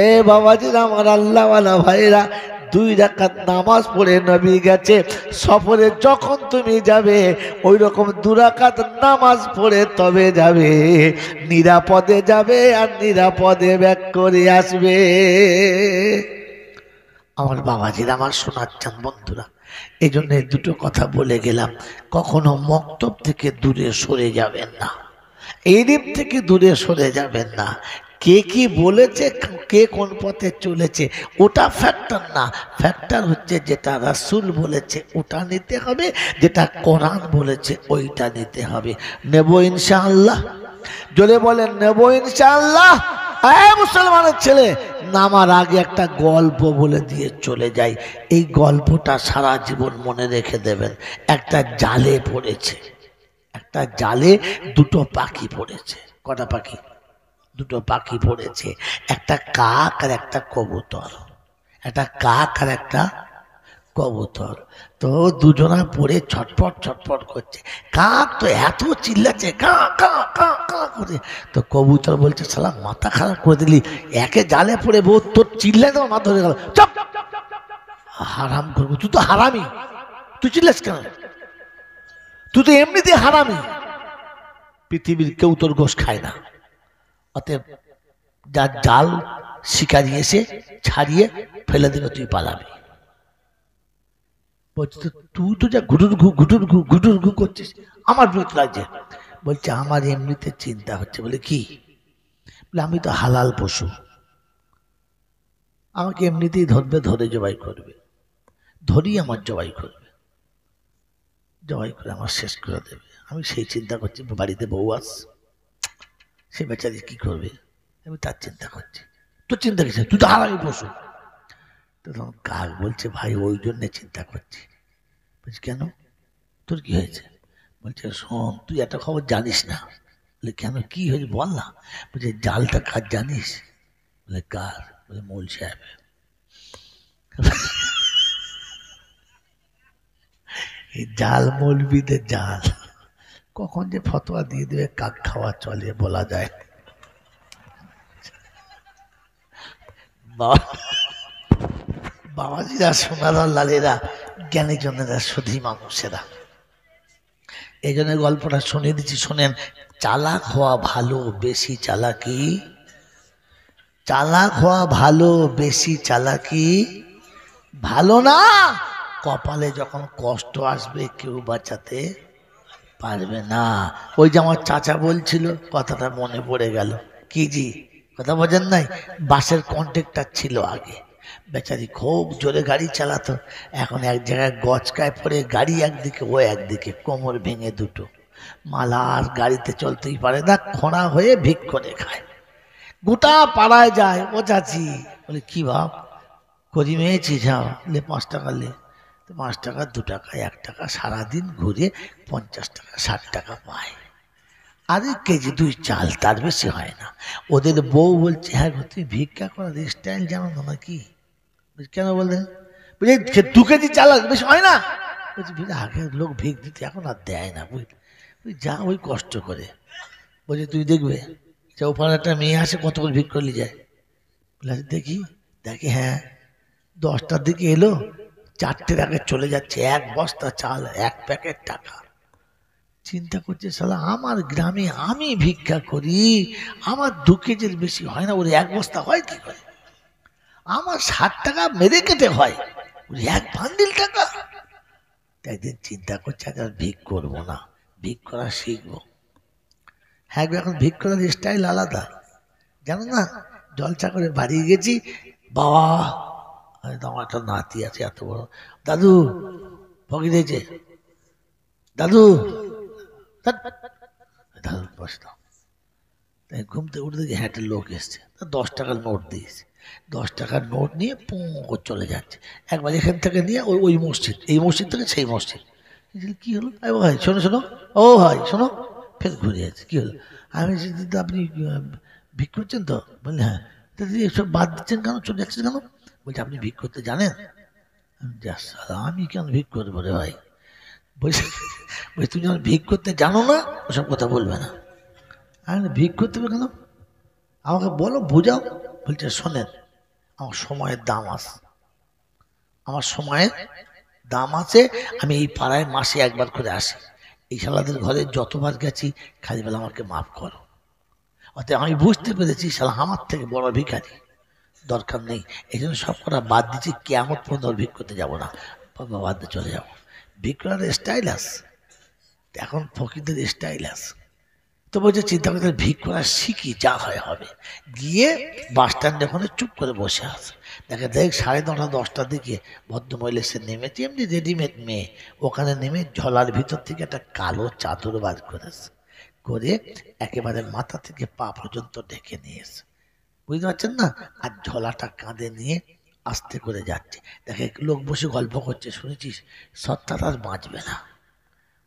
এ বাবাজিরা, আমার আল্লাহওয়ালা ভাইরা, 2 রাকাত নামাজ পড়ে নবী গেছে। সফরে যখন তুমি যাবে ওই রকম 2 রাকাত নামাজ পড়ে তবে যাবে, নিরাপদে যাবে আর নিরাপদে ব্যাক করে আসবে। আমার বাবাজিরা, আমার শোনাচ্ছেন বন্ধুরা, এই জন্য 2টো কথা বলে গেলাম। কখনো মক্তব থেকে দূরে সরে যাবেন না, এলিম থেকে দূরে সরে যাবেন না। কে কি বলেছে, কে কোন পথে চলেছে ওটা ফ্যাক্টর না। ফ্যাক্টর হচ্ছে যেটা রাসূল বলেছে ওটা নিতে হবে, যেটা কোরআন বলেছে ওইটা নিতে হবে। নেব ইনশাআল্লাহ। জোরে বলেন, নেব ইনশাআল্লাহ। মুসলমানের ছেলে, নামার আগে একটা গল্প বলে দিয়ে চলে যাই। এই গল্পটা সারা জীবন মনে রেখে দেবেন। একটা জালে পড়েছে, একটা জালে 2টো পাখি পড়েছে। কটা পাখি? 2টো পাখি পড়েছে। একটা কাক আর একটা কবুতর। একটা কাক আর একটা কবুতর। তো দুজনা পড়ে ছটফট ছটফট করছে। কাক তো এত চিল্লাচ্ছে কা কা কা কা করে। তো কবুতর বলছে, শালা মাথা খারাপ করে দিলি, একে জালে পড়ে বউ তোর চিল্লাই তো মাথা ধরে গেল। চুপ, হারাম করবো, তুই তো হারামি, তুই চিল্লাস কেন? তুই তো এমনিতে হারামি। পৃথিবীর কেউ তোর গোশ খায় না। অতএব যার জাল শিকারি এসে ছাড়িয়ে ফেলে দেবে, তুই পালাবি। বলছে তুই তো যা ঘুটুর ঘু করছিস, আমার বিরক্ত লাগছে। বলছে আমার এমনিতে চিন্তা হচ্ছে। বলে কি? বলে আমি তো হালাল পশু, আমাকে এমনিতেই ধরবে, ধরে জবাই করবে, ধরি আমার জবাই করবে, জবাই করে আমার শেষ করে দেবে। আমি সেই চিন্তা করছি, বাড়িতে বউ আস, সে বেচারি কি করবে, আমি তার চিন্তা করছি। তোর চিন্তা কিসে? তুই তো হারামি পশু। তখন কাক বলছে, ভাই ওই জন্যে চিন্তা করছি। বলছি কেন, তোর কি হয়েছে? বলছে শোন, তুই একটা খবর জানিস না। বলে কেন, কি হয়েছে বল না। বলছে জালটা কার জানিস? বলে কার? বলে মৌল সাহেব। এই জাল মৌলবিদের জাল, কখন যে ফতোয়া দিয়ে দেবে কাক খাওয়া চলে বলা যায়। বাবাজিরা, সোনারা, লালেরা, জ্ঞানী জনেরা, সুধী মানুষেরা, এই জন্য গল্পটা শুনিয়ে দিচ্ছি, শোনেন। চালাক হওয়া ভালো, বেশি চালাকি, চালাক হওয়া ভালো, বেশি চালাকি ভালো না। কপালে যখন কষ্ট আসবে কেউ বাঁচাতে পারবে না। ওই যে আমার চাচা বলছিল, কথাটা মনে পড়ে গেল। কি জি কথা বোঝেন নাই? বাসের কন্ট্রাক্টর ছিল আগে, বেচারি খুব জোরে গাড়ি চালাতো। এখন এক জায়গায় গচকায় পড়ে গাড়ি একদিকে, ও একদিকে, কোমর ভেঙে দুটো, মালা আর গাড়িতে চলতেই পারে না, খোঁড়া হয়ে ভিক করে খায়। গোটা পাড়ায় যায়, ও চাচি। বলে কি ভাব করি মেয়েছি, যাও লে 5 টাকা লে। তো 5 টাকা, 2 টাকা, 1 টাকা, সারাদিন ঘুরে 50 টাকা 60 টাকা পায়। আরে কেজি 2 চাল, তার বেশি হয় না। ওদের বউ বলছে, হ্যাঁ গো তুই ভিক্ষা করার স্টাইল জানো না নাকি? কেন বললেন? বলছে 2 কেজি চাল বেশি হয় না। বলছি আগে লোক ভিক দিতে, এখন আর দেয় না, বুঝলি, যা ওই কষ্ট করে। বলছে তুই দেখবে, ওপারে একটা মেয়ে আসে, কত করে ভিক করলি যায়। বলে দেখি, দেখি হ্যাঁ 10টার দিকে এলো, 4টের আগে চলে যাচ্ছে, 1 বস্তা চাল, 1 প্যাকেট টাকা। চিন্তা করছে, শালা আমার গ্রামে আমি ভিক্ষা করি, আমার 2 কেজির বেশি হয় না, ওর 1 বস্তা হয় কি করে? আমার 60 টাকা মেরে কেটে হয়, ওর 1 বান্ডিল টাকা। একদিন চিন্তা করছে, আর ভিক করবো না, ভিক করা শিখবো। হ্যাঁ এখন ভিক করার স্টাইল আলাদা, জানো না? জলসা করে বাড়ি গেছি, বাবা আমার একটা নাতি আছে এত বড়, দাদু ফকির হয়েছে, দাদু বসলাম। তাই ঘুম থেকে উঠে দেখি হ্যাঁ একটা লোক এসছে, 10 টাকার নোট দিয়েছে। 10 টাকার নোট নিয়ে পুঁ করে চলে যাচ্ছে। একবার এখান থেকে নিয়ে ওই ওই মসজিদ, এই মসজিদ থেকে সেই মসজিদ। কি হলো? ভাই শোনো শোনো, ও ভাই শোনো, ফের ঘুরে যাচ্ছে। কি হলো? আমি দিদি আপনি ভিক করছেন তো? বললি হ্যাঁ। দিদি এসব বাদ দিচ্ছেন কেন, চলে যাচ্ছেন কেন? বলছি আপনি ভিক করতে জানেন? আমি কেন ভিক করবো রে ভাই? বলছি তুমি যখন ভিক করতে জানো না ওসব কথা বলবে না। আমি ভিক করতে হবে কেন, আমাকে বলো, বোঝাও। বলছে শোনেন, আমার সময়ের দাম আছে, আমার সময়ের দাম আছে। আমি এই পাড়ায় মাসে একবার করে আসি, এই শালাদের ঘরে যতবার গেছি খালি বেলা আমাকে মাফ করো। অতএব আমি বুঝতে পেরেছি শালা আমার থেকে বড় ভিখারি, দরকার নেই। এই জন্য সব কটা বাদ দিচ্ছি, কেমন পর্যন্ত ভিক করতে যাবো না, বাবা বাদ দিয়ে চলে যাবো। ভিক করার স্টাইল আছে, এখন ফকিরদের স্টাইল আছে। তো বলছে চিন্তা করতে ভিক করা শিখি, যা হয় হবে। গিয়ে বাস স্ট্যান্ডে ওখানে চুপ করে বসে আছে। দেখ 9:30 10টার দিকে ভদ্রমহিলা সে নেমেছে, এমনি রেডিমেড মেয়ে। ওখানে নেমে ঝোলার ভিতর থেকে একটা কালো চাদর বার করেছে, করে একেবারে মাথা থেকে পা পর্যন্ত ঢেকে নিয়েছে, বুঝতে পারছেন না? আর ঝোলাটা কাঁধে নিয়ে আস্তে করে যাচ্ছে। দেখে লোক বসে গল্প করছে, শুনেছিস সত্তার আর বাঁচবে না,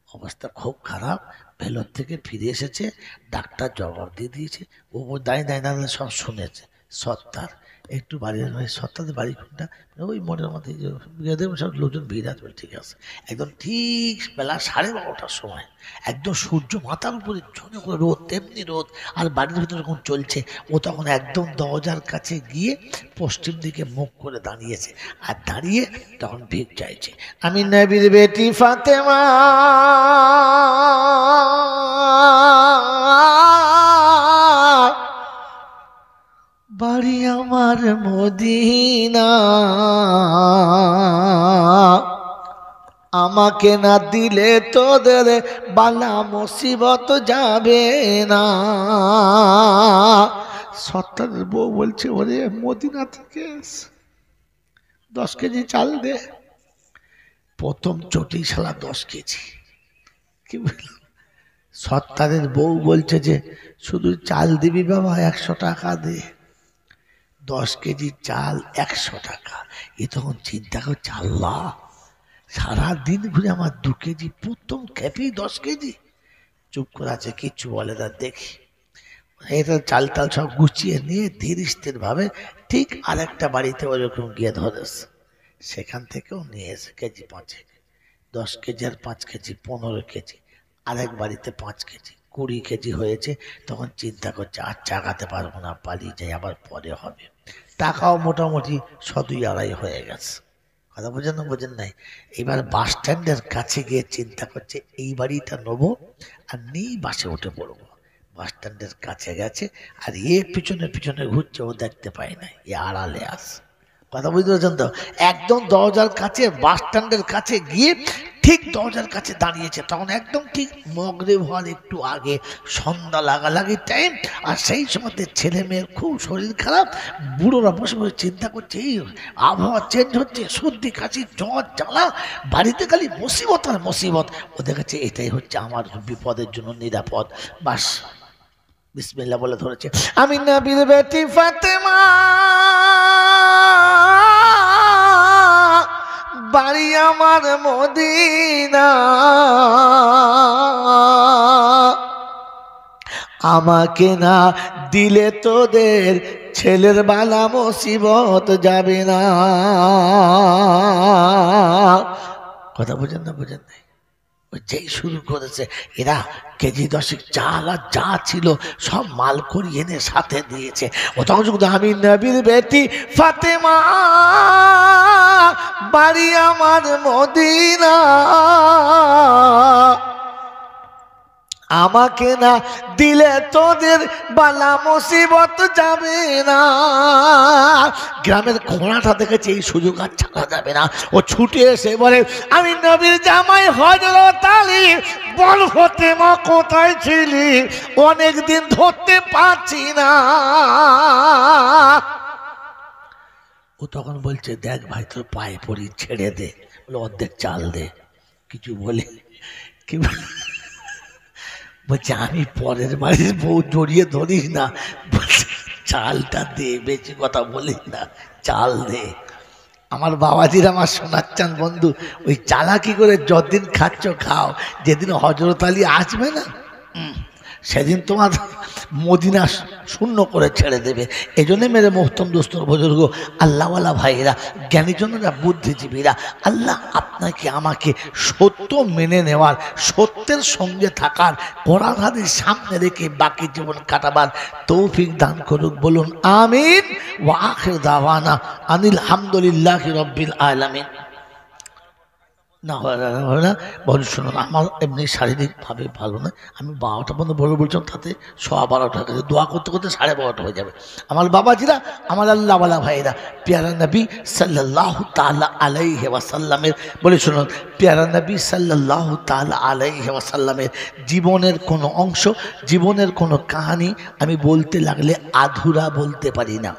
অবস্থা খুব খারাপ। ভেলোর থেকে ফিরে এসেছে, ডাক্তার জবাব দিয়ে দিয়েছে। ও দাঁড়িয়ে সব শুনেছে। সত্তার একটু বাড়ির সত্তাদের বাড়ি কোনটা, ওই মোড়ের মধ্যে সব লোকজন ভিড় আছে। ঠিক আছে, একদম ঠিক বেলা 12:30টার সময়, একদম সূর্য মাথার উপরে ঝনে করে রোদ, তেমনি রোদ, আর বাড়ির ভিতরে যখন চলছে, ও তখন একদম দরজার কাছে গিয়ে পশ্চিম দিকে মুখ করে দাঁড়িয়েছে, আর দাঁড়িয়ে তখন ভিক চাইছে। আমি নবীর বেটি ফাতেমা, বাড়ি আমার মদিনা, আমাকে না দিলে তোদের বালা মুসিবত যাবে না। সত্তারের বউ বলছে ওরে মদিনা থেকে 10 কেজি চাল দে। প্রথম চটি শালা 10 কেজি। কি বলল? সত্তারের বউ বলছে যে শুধু চাল দিবি বাবা, 100 টাকা দে। 10 কেজি চাল 100 টাকা। এ তখন চিন্তা করছে, আল্লাহ সারাদিন ঘুরে আমার 2 কেজি, প্রথম খেপেই 10 কেজি। চুপ করে আছে, কিচ্ছু বলে না। দেখি এটা চাল টাল সব গুছিয়ে নিয়ে ধীর স্থির ভাবে ঠিক আরেকটা বাড়িতে ওইরকম গিয়ে ধরেছে, সেখান থেকেও নিয়ে এসে কেজি 5 10 কেজি আর 5 কেজি 15 কেজি। আরেক বাড়িতে 5 কেজি 20 কেজি হয়েছে। তখন চিন্তা করছে আর চাগাতে পারবো না, পালিয়ে যাই, আবার পরে হবে। টাকাও মোটামুটি 100-250 হয়ে গেছে। কথা বোঝেন না, বোঝেন নাই? এবার বাস স্ট্যান্ডের কাছে গিয়ে চিন্তা করছে এই বাড়িটা নেবো আর নিয়ে বাসে উঠে পড়বো। বাস স্ট্যান্ডের কাছে গেছে, আর পিছনে পিছনে ঘুরছে, ও দেখতে পায় না, আড়ালে আছে। কথা বুঝতে পারছেন তো? একদম দরজার কাছে, বাস স্ট্যান্ডের কাছে গিয়ে ঠিক দরজার কাছে দাঁড়িয়েছে। তখন একদম ঠিক মগরিব হওয়ার একটু আগে, সন্ধ্যা লাগালাগি টাইম। আর সেই সময় ছেলে মেয়ের খুব শরীর খারাপ, বুড়োরা বসে বসে চিন্তা করছে এই আবহাওয়া চেঞ্জ হচ্ছে, সর্দি কাশি জ্বর জ্বালা, বাড়িতে খালি মুসিবত আর মুসিবত। ওদের কাছে এটাই হচ্ছে আমার বিপদের জন্য নিরাপদ। বাস বিসমিল্লাহ বলে ধরেছে, আমি নবীর বেটি ফাতেমা, বাড়ি আমার মদিনা, আমাকে না দিলে তোদের ছেলের বালা মুসিবত যাবে না। কথা বোঝেন না, বোঝেন নাই? যেই শুরু করেছে, এরা কেজি 10 চাল আর যা ছিল সব মাল করি এনে সাথে দিয়েছে। ও তখন শুধু আমি নবীর বেটি ফাতেমা, বাড়ি আমার মদিনা, আমাকে না দিলে তোদের বালা মুসিবত যাবে না। গ্রামের ঘোড়াটা দেখেছে এই সুযোগ আর ছাড়া যাবে না। ও ছুটে এসে বলে, আমি নবীর জামাই হযরত আলী, বল ফাতেমা কোথায় ছিলি, অনেকদিন ধরতে পারছি না। ও তখন বলছে, দেখ ভাই তোর পায়ে পড়ি, ছেড়ে দে, বলে অর্ধেক চাল দে। কিছু বলে কি বলছে আমি পরের বাড়ির বউ জড়িয়ে ধরিস না, বলছে চালটা দে, বেশি কথা বলিস না, চাল দে। আমার বাবাজির, আমার শোনাচ্ছেন বন্ধু, ওই চালাকি করে যতদিন খাচ্ছ খাও, যেদিন হজরত আলী আসবে না সেদিন তোমার মদিনা শূন্য করে ছেড়ে দেবে। এই জন্যে মেরে মোহতম দোস্তর বুজুর্গ, আল্লাহওয়ালা ভাইয়েরা, জ্ঞানীজনেরা, বুদ্ধিজীবীরা, আল্লাহ আপনাকে আমাকে সত্য মেনে নেওয়ার, সত্যের সঙ্গে থাকার, কোরআন হাদিস সামনে রেখে বাকি জীবন কাটাবার তৌফিক দান করুক। বলুন আমিন। ওয়া আখির দাওয়ানা আনিল হামদুলিল্লাহি রাব্বিল আলামিন। না হয় না বল, শুনুন, আমার এমনি শারীরিকভাবে ভালো নয়, আমি 12টা পর্যন্ত বলে বলছিলাম, তাতে 12:15 গেছে, দোয়া করতে করতে 12:30 হয়ে যাবে। আমার বাবাজিরা, আমার আল্লাহওয়ালা ভাইয়েরা, পেয়ারা নবী সাল্লাল্লাহু তাআলা আলাইহি ওয়াসাল্লামের, বলে শুনুন, পেয়ারা নবী সাল্লাল্লাহু তাআলা আলাইহি ওয়াসাল্লামের জীবনের কোনো অংশ, জীবনের কোনো কাহিনী আমি বলতে লাগলে আধুরা বলতে পারি না।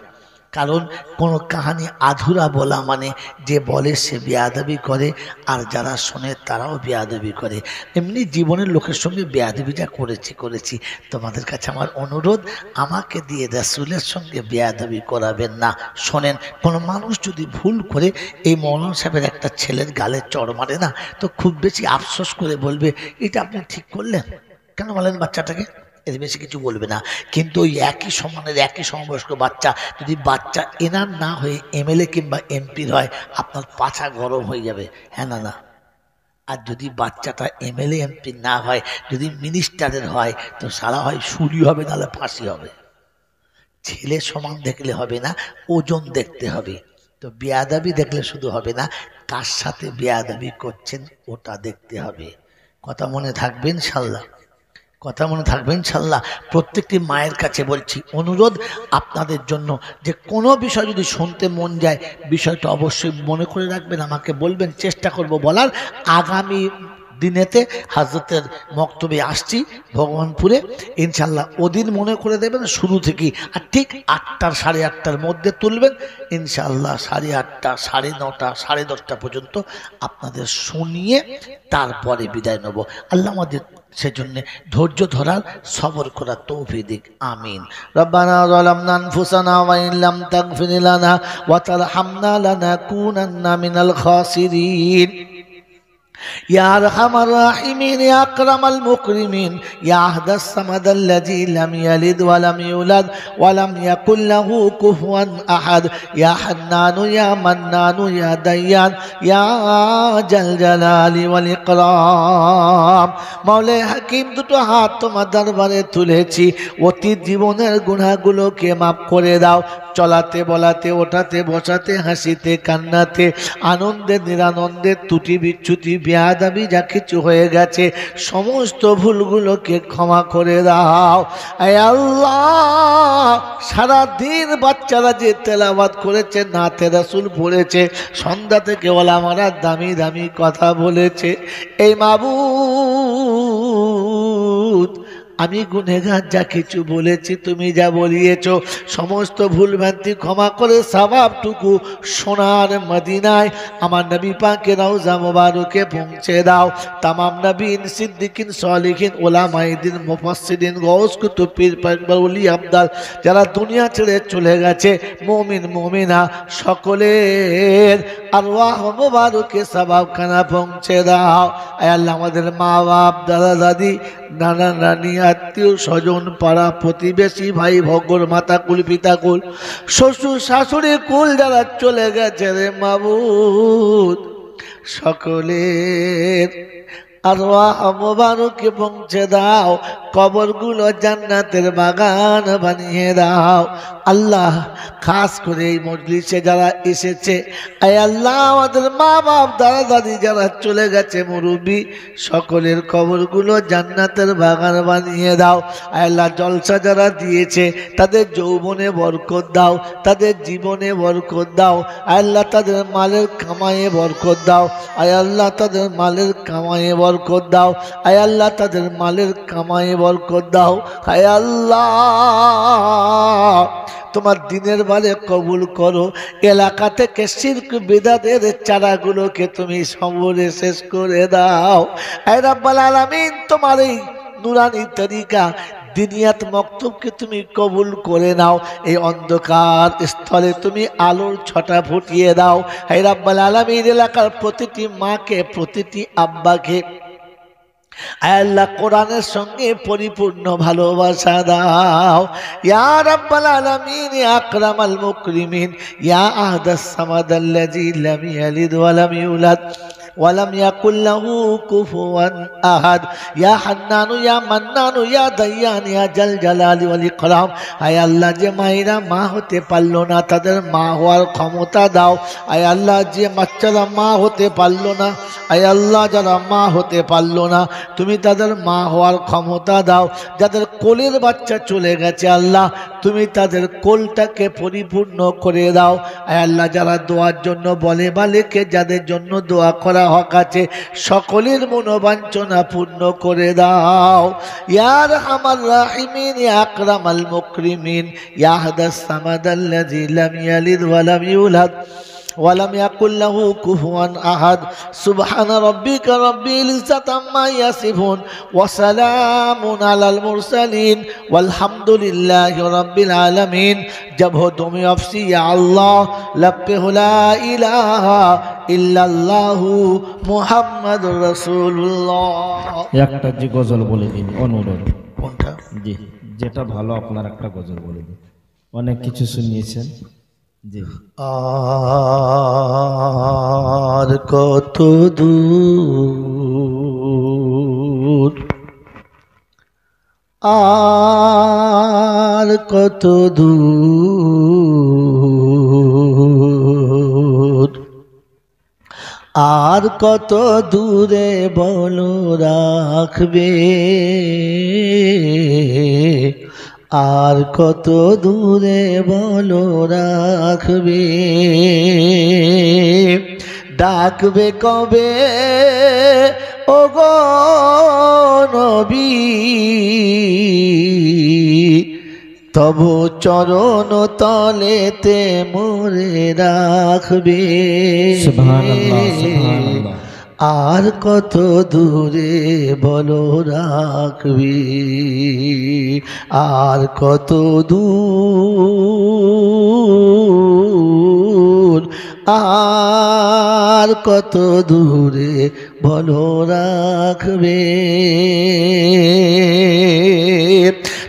কারণ কোনো কাহিনী আধুরা বলা মানে যে বলে সে বেয়াদবি করে, আর যারা শোনে তারাও বেয়াদবি করে। এমনি জীবনের লোকের সঙ্গে বেয়াদবিটা করেছি। তোমাদের কাছে আমার অনুরোধ, আমাকে দিয়ে রাসূলের সঙ্গে বেয়াদবি করাবেন না। শোনেন, কোনো মানুষ যদি ভুল করে, এই মৌলানা সাহেবের একটা ছেলের গালে চড় মারে না, তো খুব বেশি আফসোস করে বলবে এটা আপনি ঠিক করলেন, কেন বলেন বাচ্চাটাকে, এর বেশি কিছু বলবে না। কিন্তু ওই একই সমানের, একই সমবয়স্ক বাচ্চা, যদি বাচ্চা এনার না হয়ে এমএলএ কিংবা এমপির হয়, আপনার পাছা গরম হয়ে যাবে, হ্যাঁ না না? আর যদি বাচ্চাটা এমএলএ এমপি না হয়, যদি মিনিস্টারের হয়, তো সারা হয় শুলি হবে, নাহলে ফাঁসি হবে। ছেলে সমান দেখলে হবে না, ওজন দেখতে হবে। তো বেয়াদবি দেখলে শুধু হবে না, কার সাথে বেয়াদবি করছেন ওটা দেখতে হবে। কথা মনে থাকবে ইনশাল্লাহ, কথা মনে থাকবে ইনশাল্লাহ। প্রত্যেকটি মায়ের কাছে বলছি, অনুরোধ আপনাদের জন্য, যে কোনো বিষয় যদি শুনতে মন যায়, বিষয়টা অবশ্যই মনে করে রাখবেন, আমাকে বলবেন, চেষ্টা করব বলার। আগামী দিনেতে হযরতের মক্তবে আসছি ভগবানপুরে, ইনশাল্লাহ ওদিন মনে করে দেবেন শুরু থেকেই, আর ঠিক 8টার 8:30টার মধ্যে তুলবেন ইনশাল্লাহ। 8:30, 9:30, 10:30 পর্যন্ত আপনাদের শুনিয়ে তারপরে বিদায় নেব। আল্লাহ আমাদের সেজন্য ধৈর্য ধরার, সবর করার তৌফিক দিক। আমিন। রব্বানা যালামনা আনফুসানা ওয়া ইন লাম তাগফির লানা ওয়া তারহামনা লানাকুনান্না মিনাল খাসিরিন। يا أرحم الراحمين يا أكرم المكرمين يا أحد الصمد الذي لم يلد ولم يولد ولم يكن له كفوا أحد يا حنان يا منان يا ديان يا ذا الجلال والإكرام। মাওলাই হাকিম, দুটো হাত তোমার দরবারে তুলেছি, অতীত জীবনের গুনাহগুলোকে মাফ করে দাও। চলাতে বলাতে, ওঠাতে বসাতে, হাসিতে কান্নাতে, আনন্দে নিরানন্দে, ত্রুটি বিচ্যুতি বেয়াদবি যা কিছু হয়ে গেছে, সমস্ত ভুলগুলোকে ক্ষমা করে দাও। আয় আল্লাহ, সারাদিন বাচ্চারা যে তেলাওয়াত করেছে, নাতে রাসূল পড়েছে, সন্ধ্যা থেকে ওলামারা দামি দামি কথা বলেছে, এই মাবুদ আমি গুনেগার, যা কিছু বলেছি তুমি যা বলিয়েছ, সমস্ত ভুলভ্রান্তি ক্ষমা করে সওয়াবটুকু সোনার মদিনায় আমার নবী পাকের রওজা মোবারকে পৌঁছে দাও। তামাম নবীন, সিদ্দিকিন, সালিহিন, ওলামায়ে দ্বীন, মুফাসসিরিন, গাউস, কুতুব, পীর, পয়গম্বর, ওলি, আবদাল, যারা দুনিয়া ছেড়ে চলে গেছে, মুমিন মুমিনা সকলের আরওয়াহ মোবারকে সওয়াবখানা পৌঁছে দাও। আয় আল্লাহ, আমাদের মা বাপ, দাদা দাদি, নানা নানি, আত্মীয় স্বজন, পাড়া প্রতিবেশী, ভাই ভগ্গর, মাতা কুল, পিতা কুল, শ্বশুর শাশুড়ি কুল যারা চলে গেছে রে মাবুদ, সকলের আরওয়াহ মোবারকে পৌঁছে দাও, কবরগুলো জান্নাতের বাগান বানিয়ে দাও। আল্লাহ, খাস করে এই মজলিসে যারা এসেছে, আয় আল্লাহ, আমাদের মা বাপ, দাদা দাদি যারা চলে গেছে, মুরব্বী, সকলের কবরগুলো জান্নাতের বাগান বানিয়ে দাও। আয় আল্লাহ, জলসা যারা দিয়েছে, তাদের যৌবনে বরকত দাও, তাদের জীবনে বরকত দাও। আয় আল্লাহ, তাদের মালের কামায়ে বরকত দাও। আয় আল্লাহ, তাদের মালের কামায়ে বরকত দাও। আয় আল্লাহ, তাদের মালের কামায়ে বরকত দাও। আয় আল্লাহ, তোমার দিনের বারে কবুল করো। এলাকা থেকে শিরক বিদআতের চারাগুলোকে তুমি সমূলে শেষ করে দাও। আয় রাব্বুল আলামিন, তোমার এই নুরানি তরিকা দিনিয়াত মক্তবকে তুমি কবুল করে নাও। এই অন্ধকার স্থলে তুমি আলোর ছটা ফুটিয়ে দাও। হে রাব্বুল আলামিন, এলাকার প্রতিটি মাকে, প্রতিটি আব্বাকে আল্লাহ কোরআনের সঙ্গে পরিপূর্ণ ভালোবাসা দাও। ইয়া রাব্বাল আলামিন, ইয়া আকরামাল মুকরিমিন, ইয়া আহদাস সামাদাল্লাযী লাম ইয়ালিদ ওয়া লাম ইউলাদ ওয়ালাম ইয়াকুল লাহু কুফুয়ান আহাদ। ইয়া হান্নানু ইয়া মান্নানু ইয়া দাইয়ান ইয়া জাল জালালি ওয়াল ইকরাম। আয় আল্লাহ, যে মায়েরা মা হতে পারলো না তাদের মা হওয়ার ক্ষমতা দাও। আয় আল্লাহ, যে বাচ্চারা মা হতে পারলো না, আয় আল্লাহ যারা মা হতে পারলো না তুমি তাদের মা হওয়ার ক্ষমতা দাও। যাদের কোলের বাচ্চা চলে গেছে আল্লাহ, তুমি তাদের কোলটাকে পরিপূর্ণ করে দাও। আয় আল্লাহ, যারা দোয়ার জন্য বলে বালেকে, যাদের জন্য দোয়া করা হক আছে, সকলের মনোবাঞ্ছনা পূর্ণ করে দাও। ইয়া আরহামার রাহিমিন, ইয়া আকরামাল মুকরিমিন, ইয়া আহদাস সামাদাল্লাযী লাম ইয়ালিদ ওয়া লাম ইউলাদ ওয়ালাম ইয়াকুল লাহু কুফুয়ান আহাদ। সুবহান রাব্বিকা রাব্বিল ইজ্জাতি আম্মা ইয়াসিফুন ওয়া সালামুন আলাল মুরসালিন ওয়ালহামদুলিল্লাহি রাব্বিল আলামিন। जब हो तुम अफसी या अल्लाह लब्बे ला इलाहा इल्लल्लाहु मुहम्मदुर রাসূলুল্লাহ। একটা যে গজল বলে দিন, অনুরোধ। কোনটা? জি, যেটা ভালো আপনার একটা গজল বলে দিন। অনেক কিছু শুনিয়েছেন। জি। আর কত দূর, আর কত দূর, আর কত দূরে বলো রাখবে, আর কত দূরে বলো রাখবে, ডাকবে কবে ওগো নবী, তবু চরণ তলেতে মোরে রাখবে। সুবহানাল্লাহ, সুবহানাল্লাহ। আর কত দূরে বলো রাখবি, আর কত দূর, আর কত দূরে বলো রাখবে।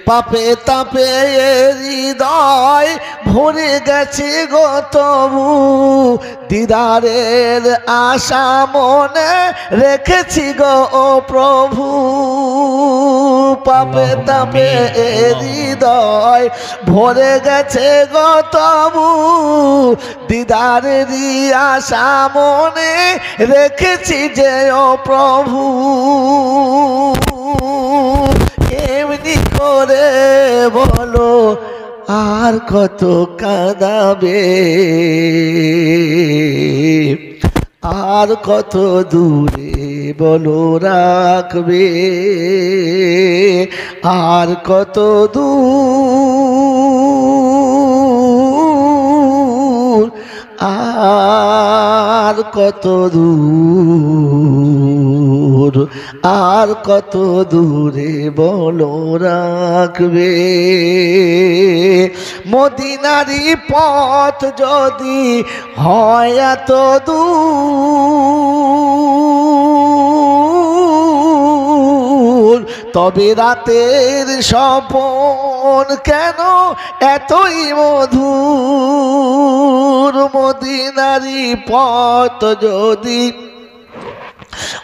পাপে তাপে হৃদয় ভরে গেছে গো তবু, দিদারের আশা মনে রেখেছি গো ও প্রভু। পাপে তাপে হৃদয় ভরে গেছে গো তবু, দিদারের আশা মনে রেখেছি যে ও প্রভু। এমনি করে বলো আর কত কাঁদাবে, আর কত দূরে বলো রাখবে, আর কত দূর, আর কত দূর, আর কত দূরে বলো রাখবে। মদিনারি পথ যদি হয় এত দূর, তবে রাতের স্বপন কেন এতই মধুর। মদিনারি পথ যদি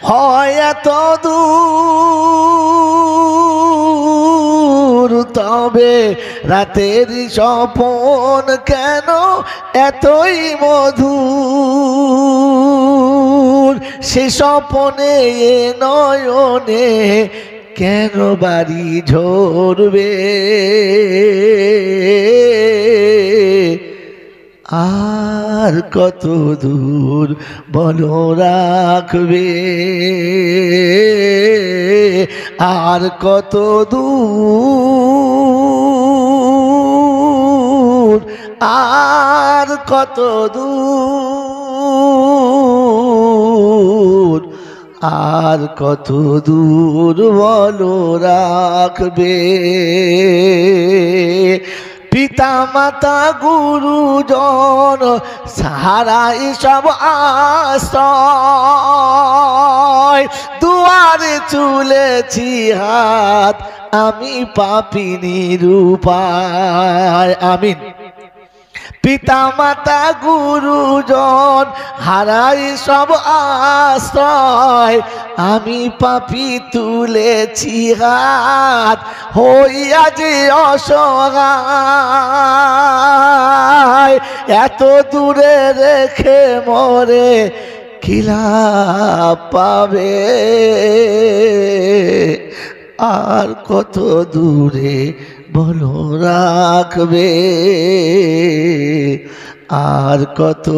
হয় এত দূর, তবে রাতের স্বপন কেন এতই মধুর। সে স্বপনে নয়নে কেন বাড়ি ঝরবে, আর কত দূর বলো রাখবে, আর কত দূর, আর কত দূর, আর কত দূর বলো রাখবে পিতা মাতা গুরুজন সাহারাই সব আশ্রয় দুয়ারে তুলেছি হাত আমি পাপী নিরুপায় আমিন পিতা মাতা গুরুজন হারাই সব আশ্রয় আমি পাপী তুলেছি হাত হইয়া যে অসহায় এত দূরে রেখে মরে কি লাভ পাবে আর কত দূরে বলো রাখবে আর কত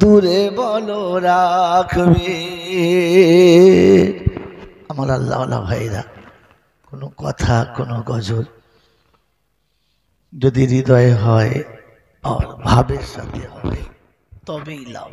দূরে বলো রাখবে আমার আল্লাহ ভাইরা কোনো কথা কোনো গজল যদি হৃদয়ে হয় আর ভাবের সাথে হয় তবেই লাভ